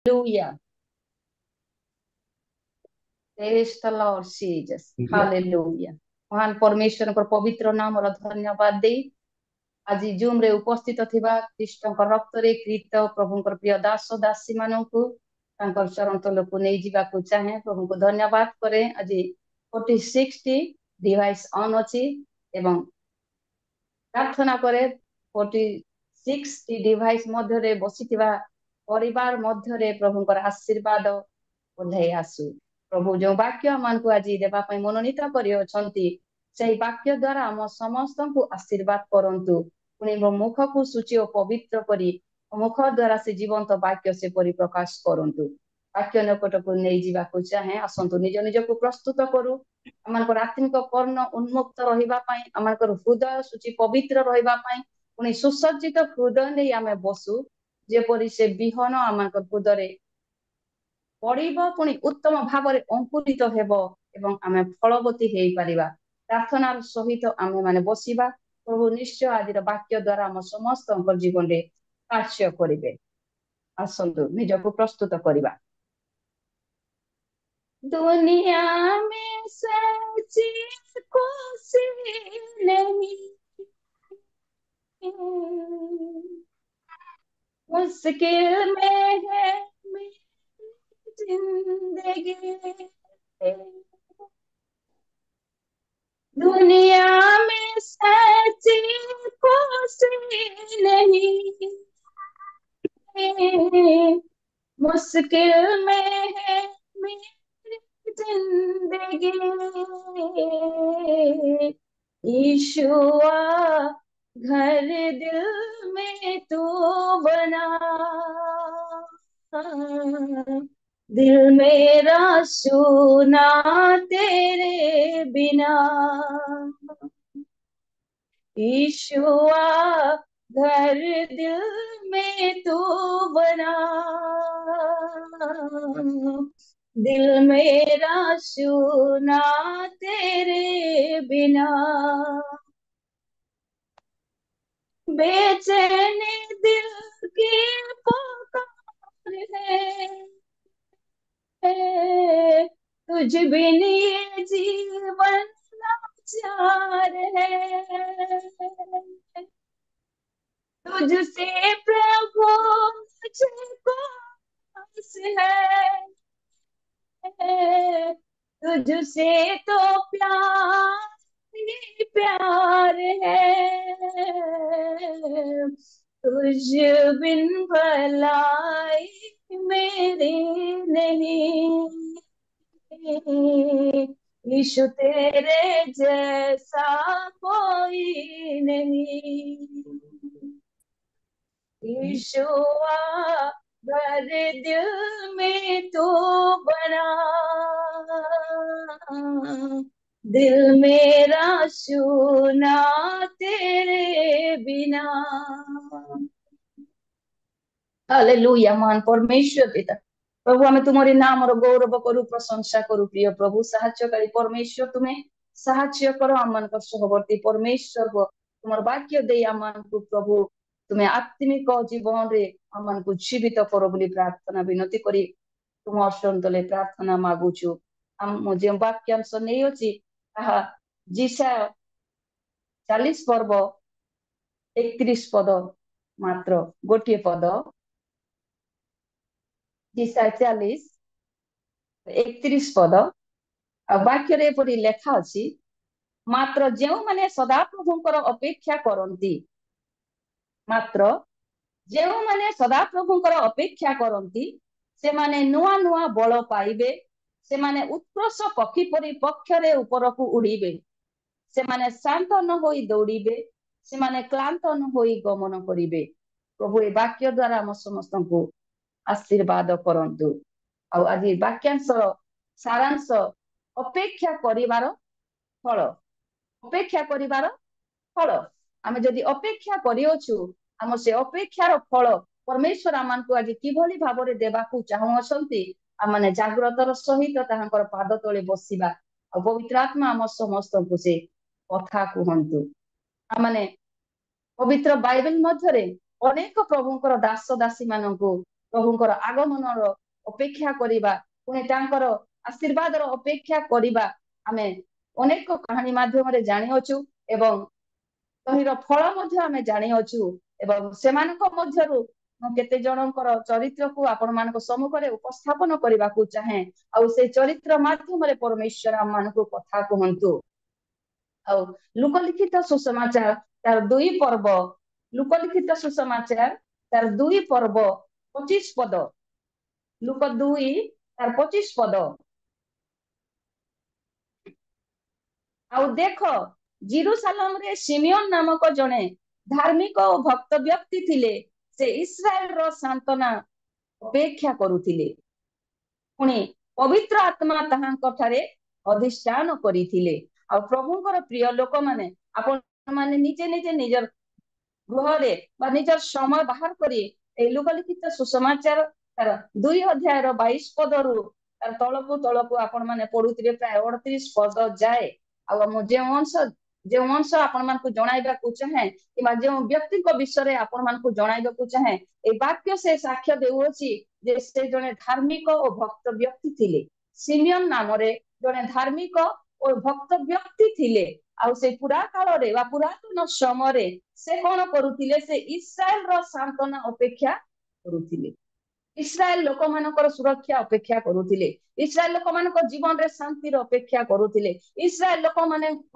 Hallelujah. Praise the Lord Jesus. Hallelujah. महान परमेश्वर को पवित्र नाम और धन्यवाद दे आज जूम रे उपस्थित थिबा कृष्ण रक्त रे कृत प्रभु प्रिय दास दासी मानू चरण तलक नहीं जावाक चाहे प्रभु को धन्यवाद करे आज 46 डिवाइस ऑन अच्छी एवं प्रार्थना करे 46 डिवाइस मध्य बसी परिवार मध्य प्रभुंकर आशीर्वाद ओह्लई आसु प्रभु जो वाक्य मान को आज देवाई मनोनीत कर वाक्य द्वारा आम समस्त को आशीर्वाद करंतु पुणी मो मुख को सूची और पवित्र करी मुख द्वारा से जीवंत वाक्य से परिप्रकाश करंतु वाक्य निकट को नहीं जावाक चाहे आसतु निज निज को प्रस्तुत करू आम आत्मिक कर्ण उन्मुक्त रही आम हृदय सूची पवित्र रही पुणी सुसज्जित हृदय नहीं आम बसु जेपरी से विहन आम हृदय पड़ब पुणी उत्तम भाव में अंकुरित हेब एवं आम फलवती हो पारिबा प्रार्थनार सहित आम माने बसिबा प्रभु निश्चय आज वाक्य द्वारा आम समस्त जीवन में कार्य करेंगे आसतु निजको प्रस्तुत करवा दुनिया में सच्ची खुशी नहीं मुश्किल में है जिंदगी दुनिया में सच्ची खुशी नहीं मुश्किल में है मेरी जिंदगी यीशुआ घर दिल में तू बना दिल मेरा सुना तेरे बिना यीशुआ घर दिल में तू बना दिल मेरा सुना तेरे बिना बेचैनी दिल की पुकार है तुझ बिन ये जीवन लाचार है तुझसे प्रभु मुझको आस है तुझसे तो प्यार ही प्यार है तुझ बिन भलाई मेरी नहीं यीशु तेरे जैसा कोई नहीं यीशुआ घर दिल में तू बना दिल मेरा सुना तेरे बिना हालेलुया महान परमेश्वर पिता प्रभु आम तुम्हारी नाम और गौरव करू प्रशंसा करू प्रिय प्रभु साहाय्यकारी परमेश्वर तुम्हें साहाय्य करो आम सहवर्ती परमेश्वर को तुम वाक्य दे आम को प्रभु तुम्हें आत्मिक जीवन रे आम को जीवित करो बोली प्रार्थना विनती करी तुम असंतले प्रार्थना मागुचु आम जो वाक्यांश नहीं अच्छी जीसा 40 पर्व 31 पद मात्र गोटे पद जीसा 40 31 पद वाक्य एपरी लेखा अच्छी मात्र जो माने सदा प्रभुंकर अपेक्षा करती मात्र जो माने सदा प्रभुंकर अपेक्षा करती से माने नुआ नुआ बल पाइबे से माने उत्कर्ष पक्षी परी पक्षरे ऊपर को उड़ीबे से माने शांत न होई दौड़ीबे से माने क्लांत न होई गमन करिबे प्रभु ए वाक्य द्वारा हम समस्त को आशीर्वाद करंतु आज वाक्यांश सारांश अपेक्षा करिवार फल अपेक्षा करिवार फल आमे जदि अपेक्षा करियोछु आम से अपेक्षार फल परमेश्वर आमान को आज किभली भाव में देवाकू चाहूछंती आमने जाग्रतर सहित ताहांकर पाद तले बसिबा और पवित्र आत्मा आम समस्त को से कथा कहंतु आमने पवित्र बाइबल मध्यरे अनेक प्रभुंकर दास दासी मानकू प्रभुंकर आगमनर अपेक्षा करिबा पुणी तांकर आशीर्वादर अपेक्षा करिबा आमे अनेक कहानी माध्यम रे जानि अछु एवं तहिर फल मध्य आमे जानि अछु एवं सेमानक मध्यरु केते जनकर चरित्र को आपण मानक सम्मुख रे उपस्थापन करबा को चाहे आ से चरित्र माध्यम रे परमेश्वर हम मानक कथा कहंतु आ लोकलिखित सुसमाचार तार 2 पर्व लोकलिखित सुसमाचार तार 2 पर्व 25 पद लुक 2 तार 25 पद आ देख जेरूशलेम रे सिमियोन नामक जने धार्मिक और भक्त व्यक्ति थिले से इस्राएल रो सांत्वना अपेक्षा करुथिले पुणी पवित्र आत्मा ताहांक ठारे अधिष्ठान करिथिले आ प्रभुंकर प्रिय लोक माने आपण माने निजे निजे निजर गृहरे बा निजर समय बाहर करी ए लोकलिखित सुसमाचार तार 2 अध्याय रो 22 पदरु तार तळकु आपण माने पढुथिले प्राय 38 पद जाए आ मु जे अंश आपण मानकु जणाइबा को चाहे किबा जे व्यक्ति को विषय रे आपण मानकु जणाइबा को चाहे ए वाक्य से साक्ष्य देउछि जे से जने धार्मिक और भक्त व्यक्ति थिले सिमियन नाम रे जने धार्मिक और भक्त व्यक्ति थिले आ से पुरा काल रे बा पुरातन समय रे से कोन करूथिले से इस्राएल रो सांत्वना अपेक्षा करूथिले इस्राएल लोक मानकर सुरक्षा अपेक्षा करूथिले इस्राएल लोक मानकर जीवन रे शांति रो अपेक्षा करूथिले इस्राएल लोक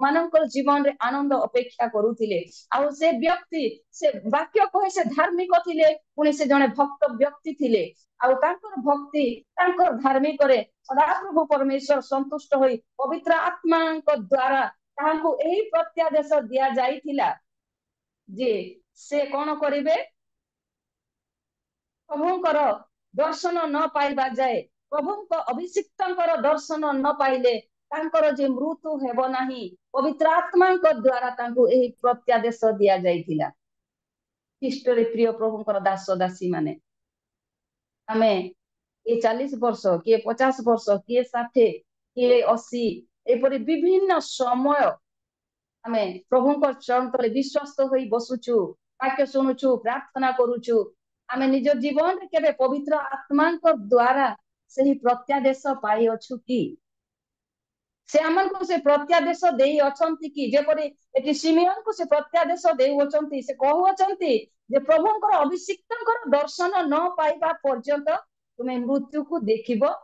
मानकर जीवन रे आनंद अपेक्षा करूथिले आ से व्यक्ति से वाक्य कहे से धार्मिक थिले पुणी से जने भक्त व्यक्ति थिले आ तांकर भक्ति तांकर धार्मिक रे सदा प्रभु परमेश्वर संतुष्ट होई पवित्र आत्माଙ୍କ द्वारा तांको एही प्रत्यादेश दिया जाइथिला जे से कोन करिवे प्रभुंकर दर्शन न पाइबा जाए प्रभुंक अभिषिक्तंकर दर्शन न पाइले तांकर जे मृत्यु हेबो नाही पवित्र आत्माଙ୍କ द्वारा तांको एही प्रत्यादेश दिया जाइथिला हिस्टोरी प्रिय प्रभुंकर दास दासी माने आमे ए 40 वर्ष के 50 वर्ष के 60 के 80 एपरि विभिन्न समय आमे प्रभुंकर चरण तले विश्वास होई बसुछु वाक्य सुनुछु प्रार्थना करूछु आमे निज जीवन रे केबे पवित्र आत्माଙ୍କ द्वारा सही प्रत्यादेश पाई अछु कि से हमन को से प्रत्यादेश देई अछंती कि जेपरि एटी सिमियोन को से प्रत्यादेश देई अछंती से कहू अछंती जे प्रभुंकर अभिषिक्तंकर दर्शन न पाइबा पर्यंत तुमे मृत्यु को देखिबो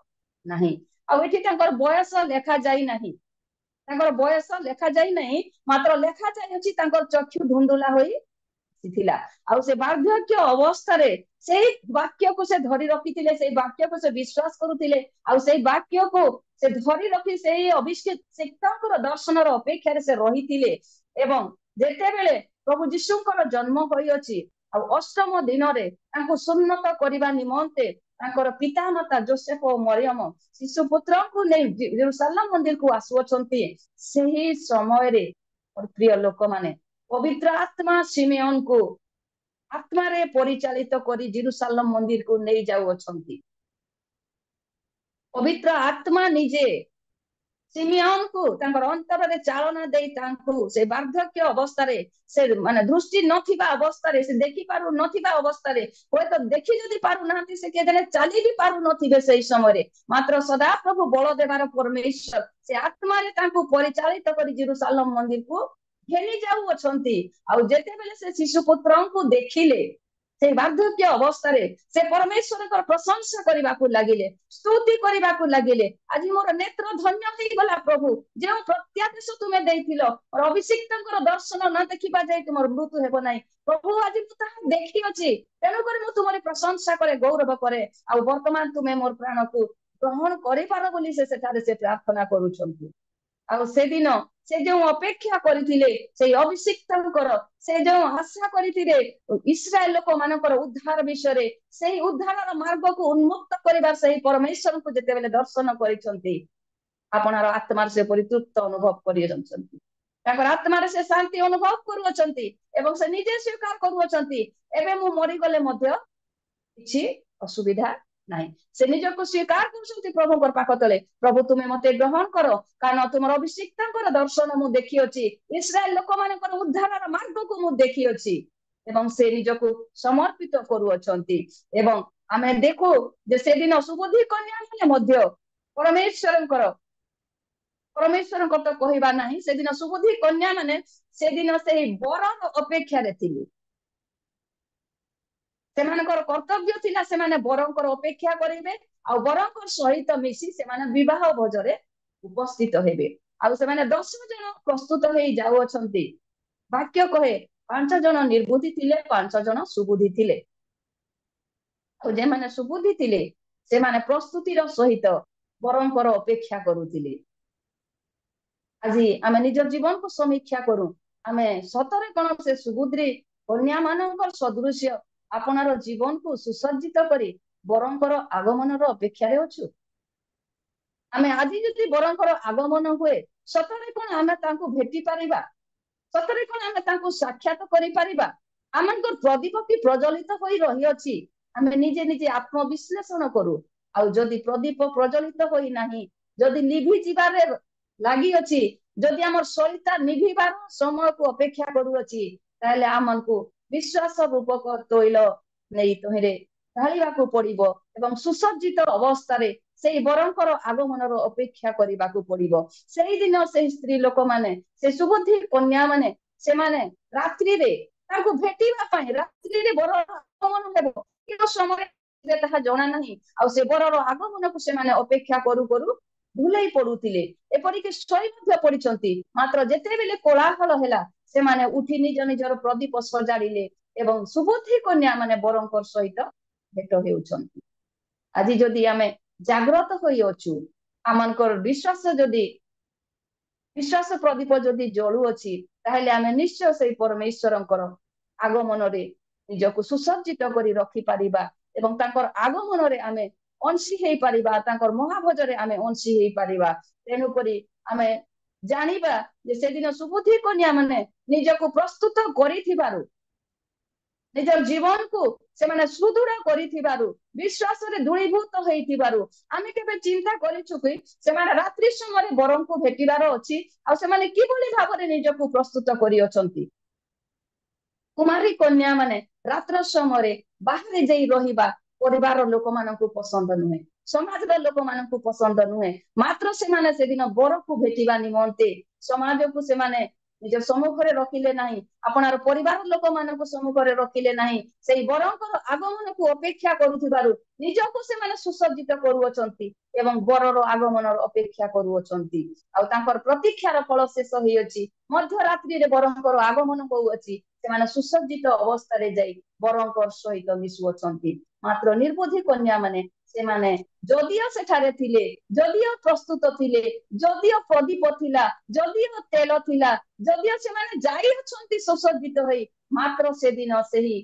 नाही आ एठी तांकर बयस लेखा जाई नाही तांकर बयस लेखा जाई नाही मात्र लेखा जाई अछि तांकर चक्षु धुंधुला होई थिला आ से वार्धक्य अवस्था रे से वाक्य को से धरि रखिथिले से वाक्य को से विश्वास करूथिले आ से वाक्य को से धरि रखि से अभिषिक्तंकर दर्शन रो अपेक्षा रे से रहिथिले एवं जेते बेले प्रभु यीशुंकर जन्म होई अछि आ अष्टम दिन रे तांको सुन्नत करिबा निमंते तांकर पिता माता जोसेफ और मरियम शिशु पुत्र को नै जेरूशलेम मंदिर को आसुअछंती सेही समय रे और प्रिय लोक माने पवित्र आत्मा सिमियोन को आत्मा रे परिचालित करी जेरूशलेम मंदिर को नहीं जाऊ अछंती पवित्र आत्मा निजे सिमियोन को तांकर अंतर रे चालना देई तांको से वार्धक्य अवस्था रे से माने दृष्टि नथिबा अवस्था रे से देखि पारु नथिबा अवस्था रे होय तो देखि जदी पारु नांती से के जने चाली भी पारु नथिबे सेही समय रे मात्र सदा प्रभु बल देवार परमेश्वर से आत्मा रे तांको परिचालित करी जेरूशलेम मंदिर को घेनी जाऊ अछंती आ जेते बेले से शिशु पुत्रन को देखिले से वार्धक्य अवस्था रे से परमेश्वर को प्रशंसा करबा को लागिले स्तुति करबा को लागिले आज मोर नेत्र धन्य होई गला प्रभु जे प्रत्यादेश तुमे देइथिलो और अभिषिक्तंकर दर्शन न देखिबा जाय तुमर मृत्यु हेबो नाही प्रभु आज मु ता देखि अछि तेनु कर मु तुमरी प्रशंसा करे गौरव करे आ वर्तमान तुमे मोर प्राण को ग्रहण करि पारो बोली से सेठारे से प्रार्थना करूछंती आ से दिन से जो अपेक्षा करिथिले से अभिषिक्तंकर से जो आशा करिथिले इस्राएल लोक मानकर उद्धार विषय रे से उद्धारर मार्ग को उन्मुक्त करिबार सही परमेश्वर को जेते बेले दर्शन करिसंती आपनार आत्मा से परितृप्त अनुभव करिसंती ताकर आत्मा रे से शांति अनुभव करूछंती एवं से निजे स्वीकार करूछंती एबे मु मरि गले मध्य किछि असुविधा नहीं से निज को स्वीकार करछंती प्रभु कर पाख तले प्रभु तुमे मते ग्रहण करो कारण तुमर अभिषिक्तंकर दर्शन मु देखि अछि इस्राएल लोक मानकर उद्धारर मार्ग को मु देखि अछि एवं से निज को समर्पित करू अछंती एवं आमे देखो जे से दिन सुबुद्धि कन्या माने मध्य परमेश्वर तो कहवा ना से दिन सुबुद्धि कन्या माने से दिन से बर अपेक्षा सेमानकर कर्तव्य थिला सेमाने बरंकर अपेक्षा करिवे आ बरंकर सहित मिसी सेमाने विवाह भोजरे उपस्थित हेबे आ सेमाने 10 जन प्रस्तुत हेई जाउ अछंती वाक्य कहे 5 जन निर्बुद्धि थिले 5 जन सुबुद्धि थिले आ जे माने सुबुद्धि थिले सेमाने प्रस्तुतिर सहित बरंकर अपेक्षा करूथिले আজি आमे निज जीवन को समीक्षा करू आमे सतरे कोन से सुबुद्धि कन्या मानकर सदृश्य आपनार जीवन को सुसज्जित करी बरंकर आगमन अपेक्षा अच्छु आमे आज जदि बरंकर आगमन हुए सतरे कोन आमे तांको भेटी पारिबा सतरे कोन आमे तांको साक्षात करि पारिबा आमनकर प्रदीप की प्रज्वलित होई रही अछि आमे निजे निजे आत्मविश्लेषण करू आ जदि प्रदीप प्रज्वलित होई नाही जदि निभि जिबारे लागि अछि जदि हमर सरिता निभिबार समय को अपेक्षा करू अछि ताले आमनकु विश्वास रूपक तैल नहीं तोहरे ढालिबाकू पड़िबो एवं सुसज्जित अवस्था से बरंकर आगमन अपेक्षा करने पड़िबो सेही दिन से स्त्री लोक माने से सुबुद्धि कन्या माने से माने रात्रि रे ताको भेटिबा पई रात्रि रे बर आगमन हेबो कि समय ताहा जणा नाही आ से बरर आगमन को से माने अपेक्षा करू करू भूलै पड़ुतिले एपरिक शोई मध्ये पड़िचंती मात्र जेते बेले कोलाहल हेला से माने उठी निज निजर प्रदीप सजाड़िले एवं सुबुद्धि कन्या माने बरंकर सहित भेट हेउछंती आज जदि आमे जागृत होई अछु आमनकर विश्वास प्रदीप जदि जळु अछि ताहेले आमे निश्चय से परमेश्वरंकर आगमन रे निजको सुसज्जित करी रखि पारिबा एवं तांकर आगमन रे आमे अंशी हेई पारिबा तांकर महाभोज रे आमे अंशी हेई पारिबा तेनु करी आमे जानिबा जे से दिन सुबुद्धि कन्या माने निजको प्रस्तुत करिथिबारु निजर जीवन को से माने सुदृढ़ करिथिबारु विश्वास रे दृढ़ीभूत हेइथिबारु आमे केबे चिंता करिछु कि से माने रात्रि समय रे बरम को भेटिबार अछि आ से माने किबोली भाबरे निजको प्रस्तुत करि अछंती कुमारी कन्या माने रात्र समय रे बाहर जाई रहिबा परिवार लोक मानकु पसंद नुहे समाज रे लोक मानकु पसंद नुहे मात्र से माने से दिन बर को भेटिबा निमंते समाज को से माने निज सम्मुख रे रखिले नाही आपनार परिवार लोक मानकु सम्मुख रे रखिले नाही सेही बरंकर आगमन को अपेक्षा करूथिबारु निजको से माने सुसज्जित करू अछंती एवं बरर आगमन अपेक्षा करू अछंती आ तांकर प्रतीक्षार फल शेष होई अछि मध्य रात्रि रे बरंकर आगमन होउ अछि से माने सुसज्जित अवस्था रे जाई बरंकर सहित मिसु अछंती मात्र निर्बुद्धि कन्या माने से माने जदियो सेठारे थिले जदियो प्रस्तुत थिले जदियो प्रदीप थिला जदियो तेल थिला जदियो से माने जाई अछंती सुसज्जित होई मात्र से दिन सेही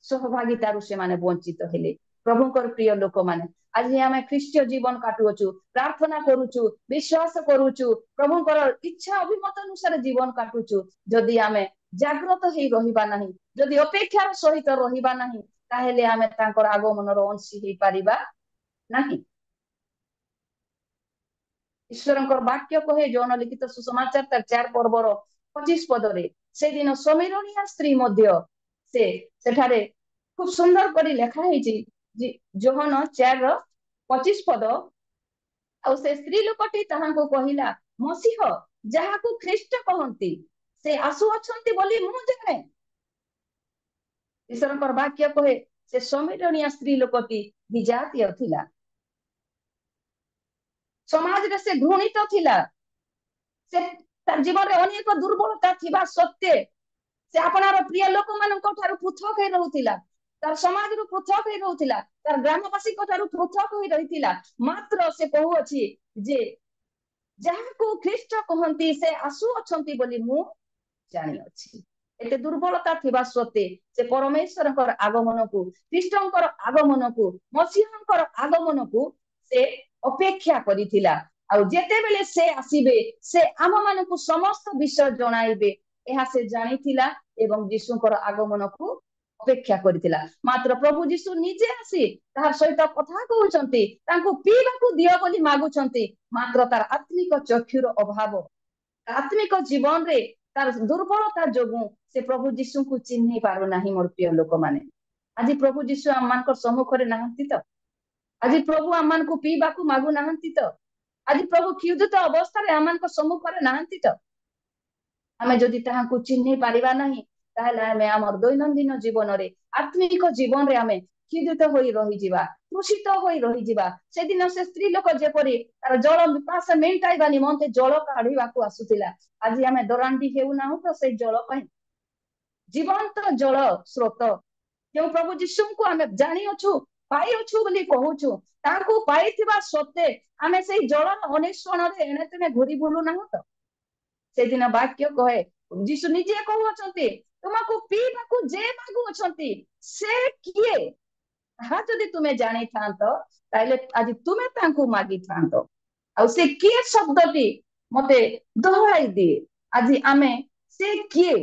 सहभागितारु से माने वंचित हेले प्रभुकर प्रिय लोक माने आज आमे ख्रीष्टीय जीवन काटुछु प्रार्थना करूछु विश्वास करूछु प्रभुकर इच्छा अभिमत अनुसार जीवन काटुछु जदि आमे जागृत हेई रहिबा नाही जदि अपेक्षार सहित रहिबा नाही ताहेले आमे तांकर आगमनर अंशी हेई पारिबा नाही ईश्वरंकर वाक्य कहे जौन लिखित सुसमाचार तार 4 पर्वर 25 पदरे से दिन समीरणीय स्त्री मध्य से सेठारे खूब सुंदर करी लेखा हेची जोहन 4:25 पद आ से स्त्री लोकटी ताहांको कहिला मसीह जाहाको ख्रीष्ट कहंती से आसु अछंती बोली मु जाने ईश्वरंकर वाक्य कहे से समीरणीय स्त्री लोकटी विजातीय थिला समाज रे से घृणित थिला से तार जीवन रे अनेक दुर्बलता थिबा सत्य से आपनार प्रिय लोक मानक ठारू पृथक हे रहउथिला तार समाज रु पृथक हे रहउथिला तार ग्रामवासी को ठारू पृथक होई रहिथिला मात्र से कहू अछि जे जाहाको ख्रीष्ट कहंती से आसु अछंती बोली मु जानि अछि एते दुर्बलता थिबा सत्य से परमेश्वरकर आगमन को ख्रीष्टंकर आगमन को मसीहंकर आगमन को से अपेक्षा करिथिला आ जेते बेले से आसीबे से आम मानकु समस्त विषय जणाइबे एहा से जानिथिला एवं यीशुकर आगमन को अपेक्षा करिथिला मात्र प्रभु यीशु निजे आसी तार सहित कथा कहउचंती तांको पीबाकू दियो बोली मागुचंती मात्र तार आत्मिक चक्षुर अभाव आत्मिक जीवन रे तार दुर्बलता जोगु से प्रभु यीशु को चिन्हि पारु नाही मोर प्रिय लोक माने आज प्रभु जीशु आम मान सम्मुख नहांती तो आज प्रभु आम मान पीवा मागु नहांती तो आज प्रभु क्षुधित अवस्था आम मान सम्मुख नहांती तो आमे जदि ताहाकु चिन्हि पारिबा नहीं ताहले आमे हमर दैनंदिन जीवन रे आत्मिक जीवन रे आमे क्षुधित होई रही जिबा कृषित होई रही जिबा से दिन से स्त्री लोक जेपरि तार जल पिपासा मेंटाइबा निमंते जल काढिबाकू आसुतिला आज आमे दरांडी हेउ नाहु तो से जल पई जीवंत जल स्रोत जो प्रभु जीशु को आमे जानि अछु पाई अछु बोली कहूछु ताकू पाइथिबा सत्ते आमे से जल अन्वेषण रे एने तेने घुरी बुलु नाहु तो से दिन वाक्य कहे जीशु निजे कहउछंती तुमको पीबाकू जे मागुछंती से किए ताहा जदि तुमे जानि थांतो ताइले आज तुमे तांकू मागी थांतो आ से किए शब्दटी मते दोहराई दिए आज आमे से किए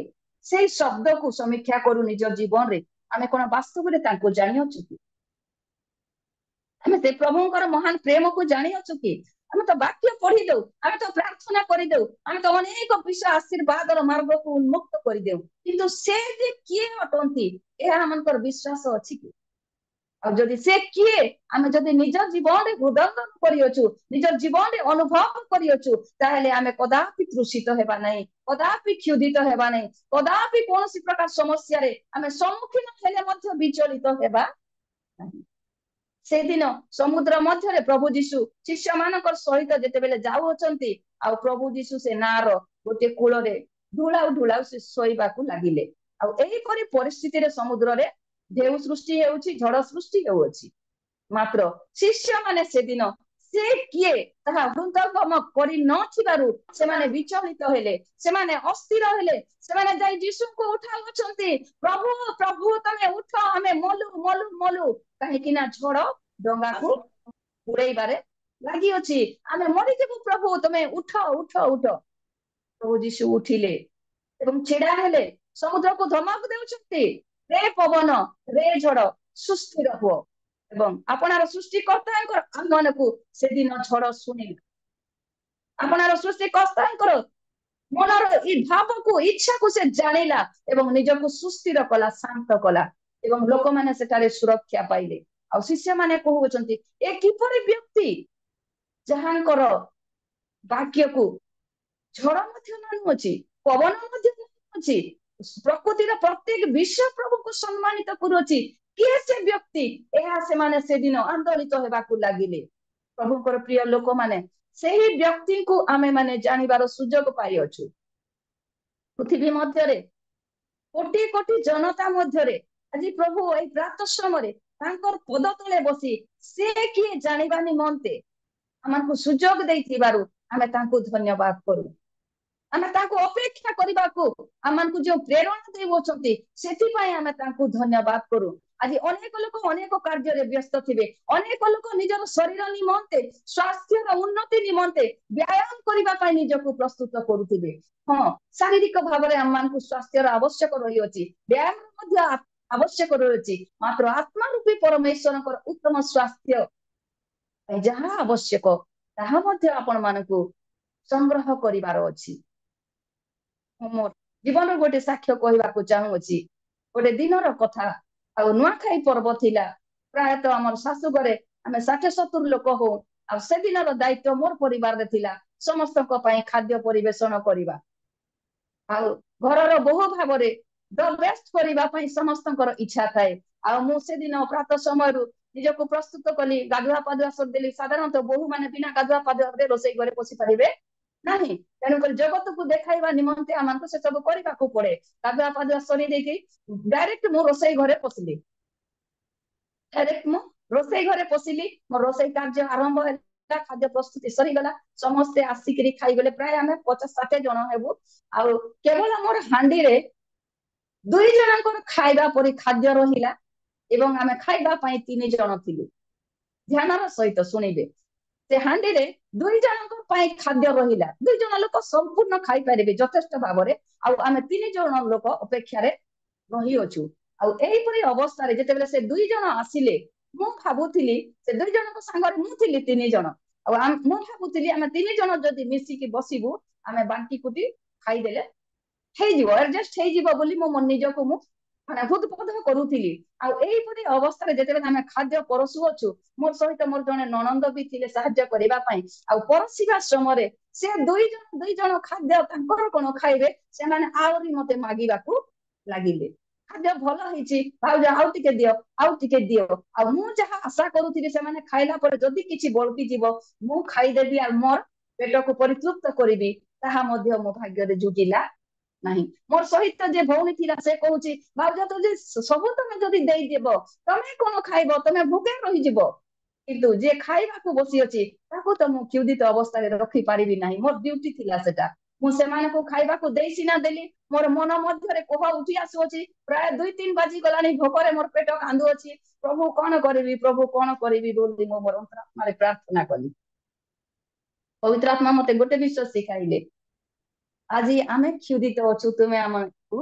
से शब्द को समीक्षा करू निज जीवन रे आमे कोन वास्तव रे तांकू जानि अछु कि आमे से प्रभुंकर महान प्रेम को जानि अछु कि आमे तो वाक्य पढ़ी दउ आमे तो प्रार्थना करि दउ आमे तो अनेक विषय आशीर्वाद और मार्ग को उन्मुक्त करि देउ किंतु से जे किए अटंती एहा हमनकर विश्वास अछि कि और जदि से किए आमे जदि निज जीवन रे हृदयंगम करियछु निज जीवन रे अनुभव करियछु ताहेले आमे कदापि तृषित हेबा नहीं कदापि क्षुधित हेबा नहीं कदापि कोनोसी प्रकार समस्या रे आमे सम्मुखीन हेले मध्य विचलित हेबा नहीं से दिन समुद्र मध्य रे प्रभु जीशु शिष्य मानकर सहित जेते बेले जाउ अछंती आ प्रभु जीशु से नार गोटे कूल रे ढुलाउ ढुलाउ से सोइबाकू लागिले आ एही परि परिस्थिति रे समुद्र रे ढेउ सृष्टि हेउछि झड़ सृष्टि हेउछि मात्र शिष्य माने से दिन से किए ताहा हृदयंगम करि नथिबारु से माने विचलित हेले से माने अस्थिर हेले से माने जाई जीशु को उठाउछंती प्रभु प्रभु तमे उठ हमें मलु मलु मलु काहे कि ना झड़ डंगा को उड़ाइबारे लागि अछि आमे मरि जेबु प्रभु तमे उठ उठ उठ प्रभु जीशु उठिले एवं छिड़ा हेले समुद्र को धमक देउछंती रे पवन रे झड़ सुस्थिर हो एवं आपनार सृष्टिकर्ता आह्वान को से दिन झड़ सुनिल आपनार सृष्टिकर्ता मनर ई भाव को इच्छा को से जानिला एवं निज को सुस्थिर कला शांत कला एवं लोक माने सेटारे सुरक्षा पाइले आ शिष्य माने कहउछंती ए किपरि व्यक्ति जहांकर वाक्य को झड़ मध्य नानुछि पवन मध्य नानुछि प्रकृतिर प्रत्येक विषय प्रभु को सम्मानित करूछि किए से व्यक्ति एहा से माने से दिन आंदोलित हेबाकू लागिले प्रभुकर प्रिय लोक माने सेही व्यक्ति को आमे माने जानिबार सुजोग पाइ अछु पृथ्वी मध्य रे कोटि कोटि जनता मध्य रे आज प्रभु ए प्रातः समय रे तांकर पद तले बसी से किए जानिबा निमंते हमनको सुजोग देथिबारु आमे तांको धन्यवाद करू आमे तांको अपेक्षा करिबाकू हमनको जो प्रेरणा देबोचंती सेति पय आमे तांको धन्यवाद करू आज अनेक लोक अनेक कार्य रे व्यस्त थिबे अनेक लोक निजर शरीर निमंते स्वास्थ्य रो उन्नति निमंते व्यायाम करिबा पय निजको प्रस्तुत करूथिबे हां शारीरिक भाव रे हमनको स्वास्थ्य रो आवश्यक रही अछि व्यायाम मध्ये आवश्यक रही अछि मात्र आत्मा रूपी परमेश्वरकर उत्तम स्वास्थ्य जहाँ आवश्यक ताहा मध्ये आपण मानकू संग्रह करिवार अछि मोर जीवन गोटे साक्ष्य कहवाकू चाहूँगी गोटे दिन कथा आ नुआखाई पर्व थिला प्रायतः आमर सासु घरे आमे 60-70 लोक हो आ से दिन दायित्व मोर परिवार रे थिला समस्त को पई खाद्य परिवेषण करिबा आ घरर बहु भाव रे द बेस्ट करिबा पई समस्तकर इच्छा थाए आ मु से दिन प्रातः समय निजको प्रस्तुत कली गाधुआ पाधुआ सब देली साधारणतः बहु माने बिना गाधुआ पाधुआ रे रोसई घरे पसी परिबे नहीं तेणुक जगत को देखा निमंते आमको से सब करने पड़े गाधुआ पाधुआ सरी देखी डायरेक्ट मो रोसई घरे पशिली डायरेक्ट मो रोसई घरे पशिली मो रोसई कार्य आरंभ है खाद्य प्रस्तुति सरीगला समस्ते आसिक खाईगले प्राय आम 50-60 जन हेबू आ केवल मोर हांडी रे 2 जन खाइबा परी खाद्य रहिला एवं आम खाइबा पई 3 जन थिलु ध्यानर सहित सुनिबे से हांडी रे 2 जन पई खाद्य रहिला 2 जन लोक संपूर्ण खाई पारिबे यथेष्ट भाव रे आ आम 3 जन लोक अपेक्षा रे रही अछु आ एही परी अवस्था रे जेते बेले से 2 जन आसिले मु भाबुथिली से 2 जन को संग रे मु थिली 3 जन आ मु भाबुथिली आम 3 जन जदी मिसी की बसिबु आम बांकी कुटी खाई देले हे जीवो एडजस्ट हे जीवो बोली मो मन निज को मु ମାନେ ହୃଦବୋଧ କରୁଥିଲି। ଆଉ ଏଇପରି ଅବସ୍ଥାରେ ଯେତେବେଳେ ଆମେ ଖାଦ୍ୟ ପରସୁଅଛୁ, ମୋର ସହିତ ମୋର ଜଣେ ନଣନ୍ଦ ବି ଥିଲେ ସାହାଯ୍ୟ କରିବା ପାଇଁ। ଆଉ ପରସିବା ସମୟରେ ସେ ଦୁଇ ଜଣ ଖାଦ୍ୟ ତାଙ୍କର କଣ ଖାଇବେ, ସେମାନେ ଆହୁରି ମତେ ମାଗିବାକୁ ଲାଗିଲେ। ଖାଦ୍ୟ ଭଲ ହେଇଛି ଭାଉଜ, ଆଉ ଟିକେ ଦିଅ, ଆଉ ଟିକେ ଦିଅ। ଆଉ ମୁଁ ଯାହା ଆଶା କରୁଥିଲି ସେମାନେ ଖାଇଲା ପରେ ଯଦି କିଛି ବଳକି ଯିବ ମୁଁ ଖାଇଦେବି ଆଉ ମୋର ପେଟକୁ ପରିତୃପ୍ତ କରିବି, ତାହା ମଧ୍ୟ ମୋ ଭାଗ୍ୟରେ ଜୁଟିଲା ନାହିଁ। ମୋର ସହିତ ଯେ ଭଉଣୀ ଥିଲା ସେ କହୁଛି, ଭାଉଜ ଯଦି ସବୁ ତମେ ଯଦି ଦେଇଦେବ ତମେ କଣ ଖାଇବ, ତମେ ଭୋକେ ରହିଯିବ। କିନ୍ତୁ ଯିଏ ଖାଇବାକୁ ବସି ଅଛି ତାକୁ ତ ମୁଁ କ୍ଷୁଧିତ ଅବସ୍ଥାରେ ରଖିପାରିବି ନାହିଁ, ମୋର ଡ୍ୟୁଟି ଥିଲା ସେଟା। ମୁଁ ସେମାନଙ୍କୁ ଖାଇବାକୁ ଦେଇ ସିନା ଦେଲି, ମୋର ମନ ମଧ୍ୟରେ କୋହ ଉଠି ଆସୁଅଛି। ପ୍ରାୟ 2-3 ବାଜି ଗଲାଣି, ଭୋକରେ ମୋର ପେଟ କାନ୍ଦୁଅଛି। ପ୍ରଭୁ କଣ କରିବି, ପ୍ରଭୁ କଣ କରିବି ବୋଲି ମୁଁ ମୋର ଅନ୍ତରାତ୍ମାରେ ପ୍ରାର୍ଥନା କଲି। ପବିତ୍ର ଆତ୍ମା ମତେ ଗୋଟେ ବିଷୟ ଶିଖାଇଲେ, ଆଜି ଆମେ କ୍ଷୁଧିତ ଅଛୁ, ତୁମେ ଆମକୁ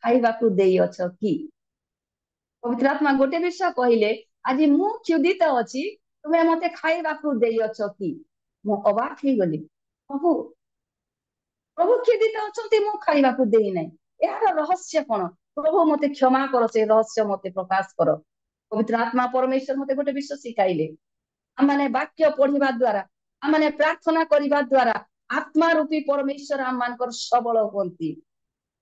ଖାଇବାକୁ ଦେଇଅଛ କି? ପବିତ୍ର ଆତ୍ମା ଗୋଟେ ବିଷୟ କହିଲେ, ଆଜି ମୁଁ କ୍ଷୁଧିତ ଅଛି, ତୁମେ ମତେ ଖାଇବାକୁ ଦେଇଅଛ କି? ମୁଁ ଅବାକ ହେଇଗଲି। ପ୍ରଭୁ ପ୍ରଭୁ କ୍ଷୁଧିତ ଅଛନ୍ତି, ମୁଁ ଖାଇବାକୁ ଦେଇନାହିଁ, ଏହାର ରହସ୍ୟ କଣ? ପ୍ରଭୁ ମତେ କ୍ଷମା କର, ସେ ରହସ୍ୟ ମତେ ପ୍ରକାଶ କର। ପବିତ୍ର ଆତ୍ମା ପରମେଶ୍ୱର ମତେ ଗୋଟେ ବିଷୟ ଶିଖାଇଲେ, ଆମମାନେ ବାକ୍ୟ ପଢିବା ଦ୍ଵାରା, ଆମମାନେ ପ୍ରାର୍ଥନା କରିବା ଦ୍ଵାରା ଆତ୍ମା ରୂପୀ ପରମେଶ୍ୱର ଆମମାନଙ୍କର ସବଳ ହୁଅନ୍ତି।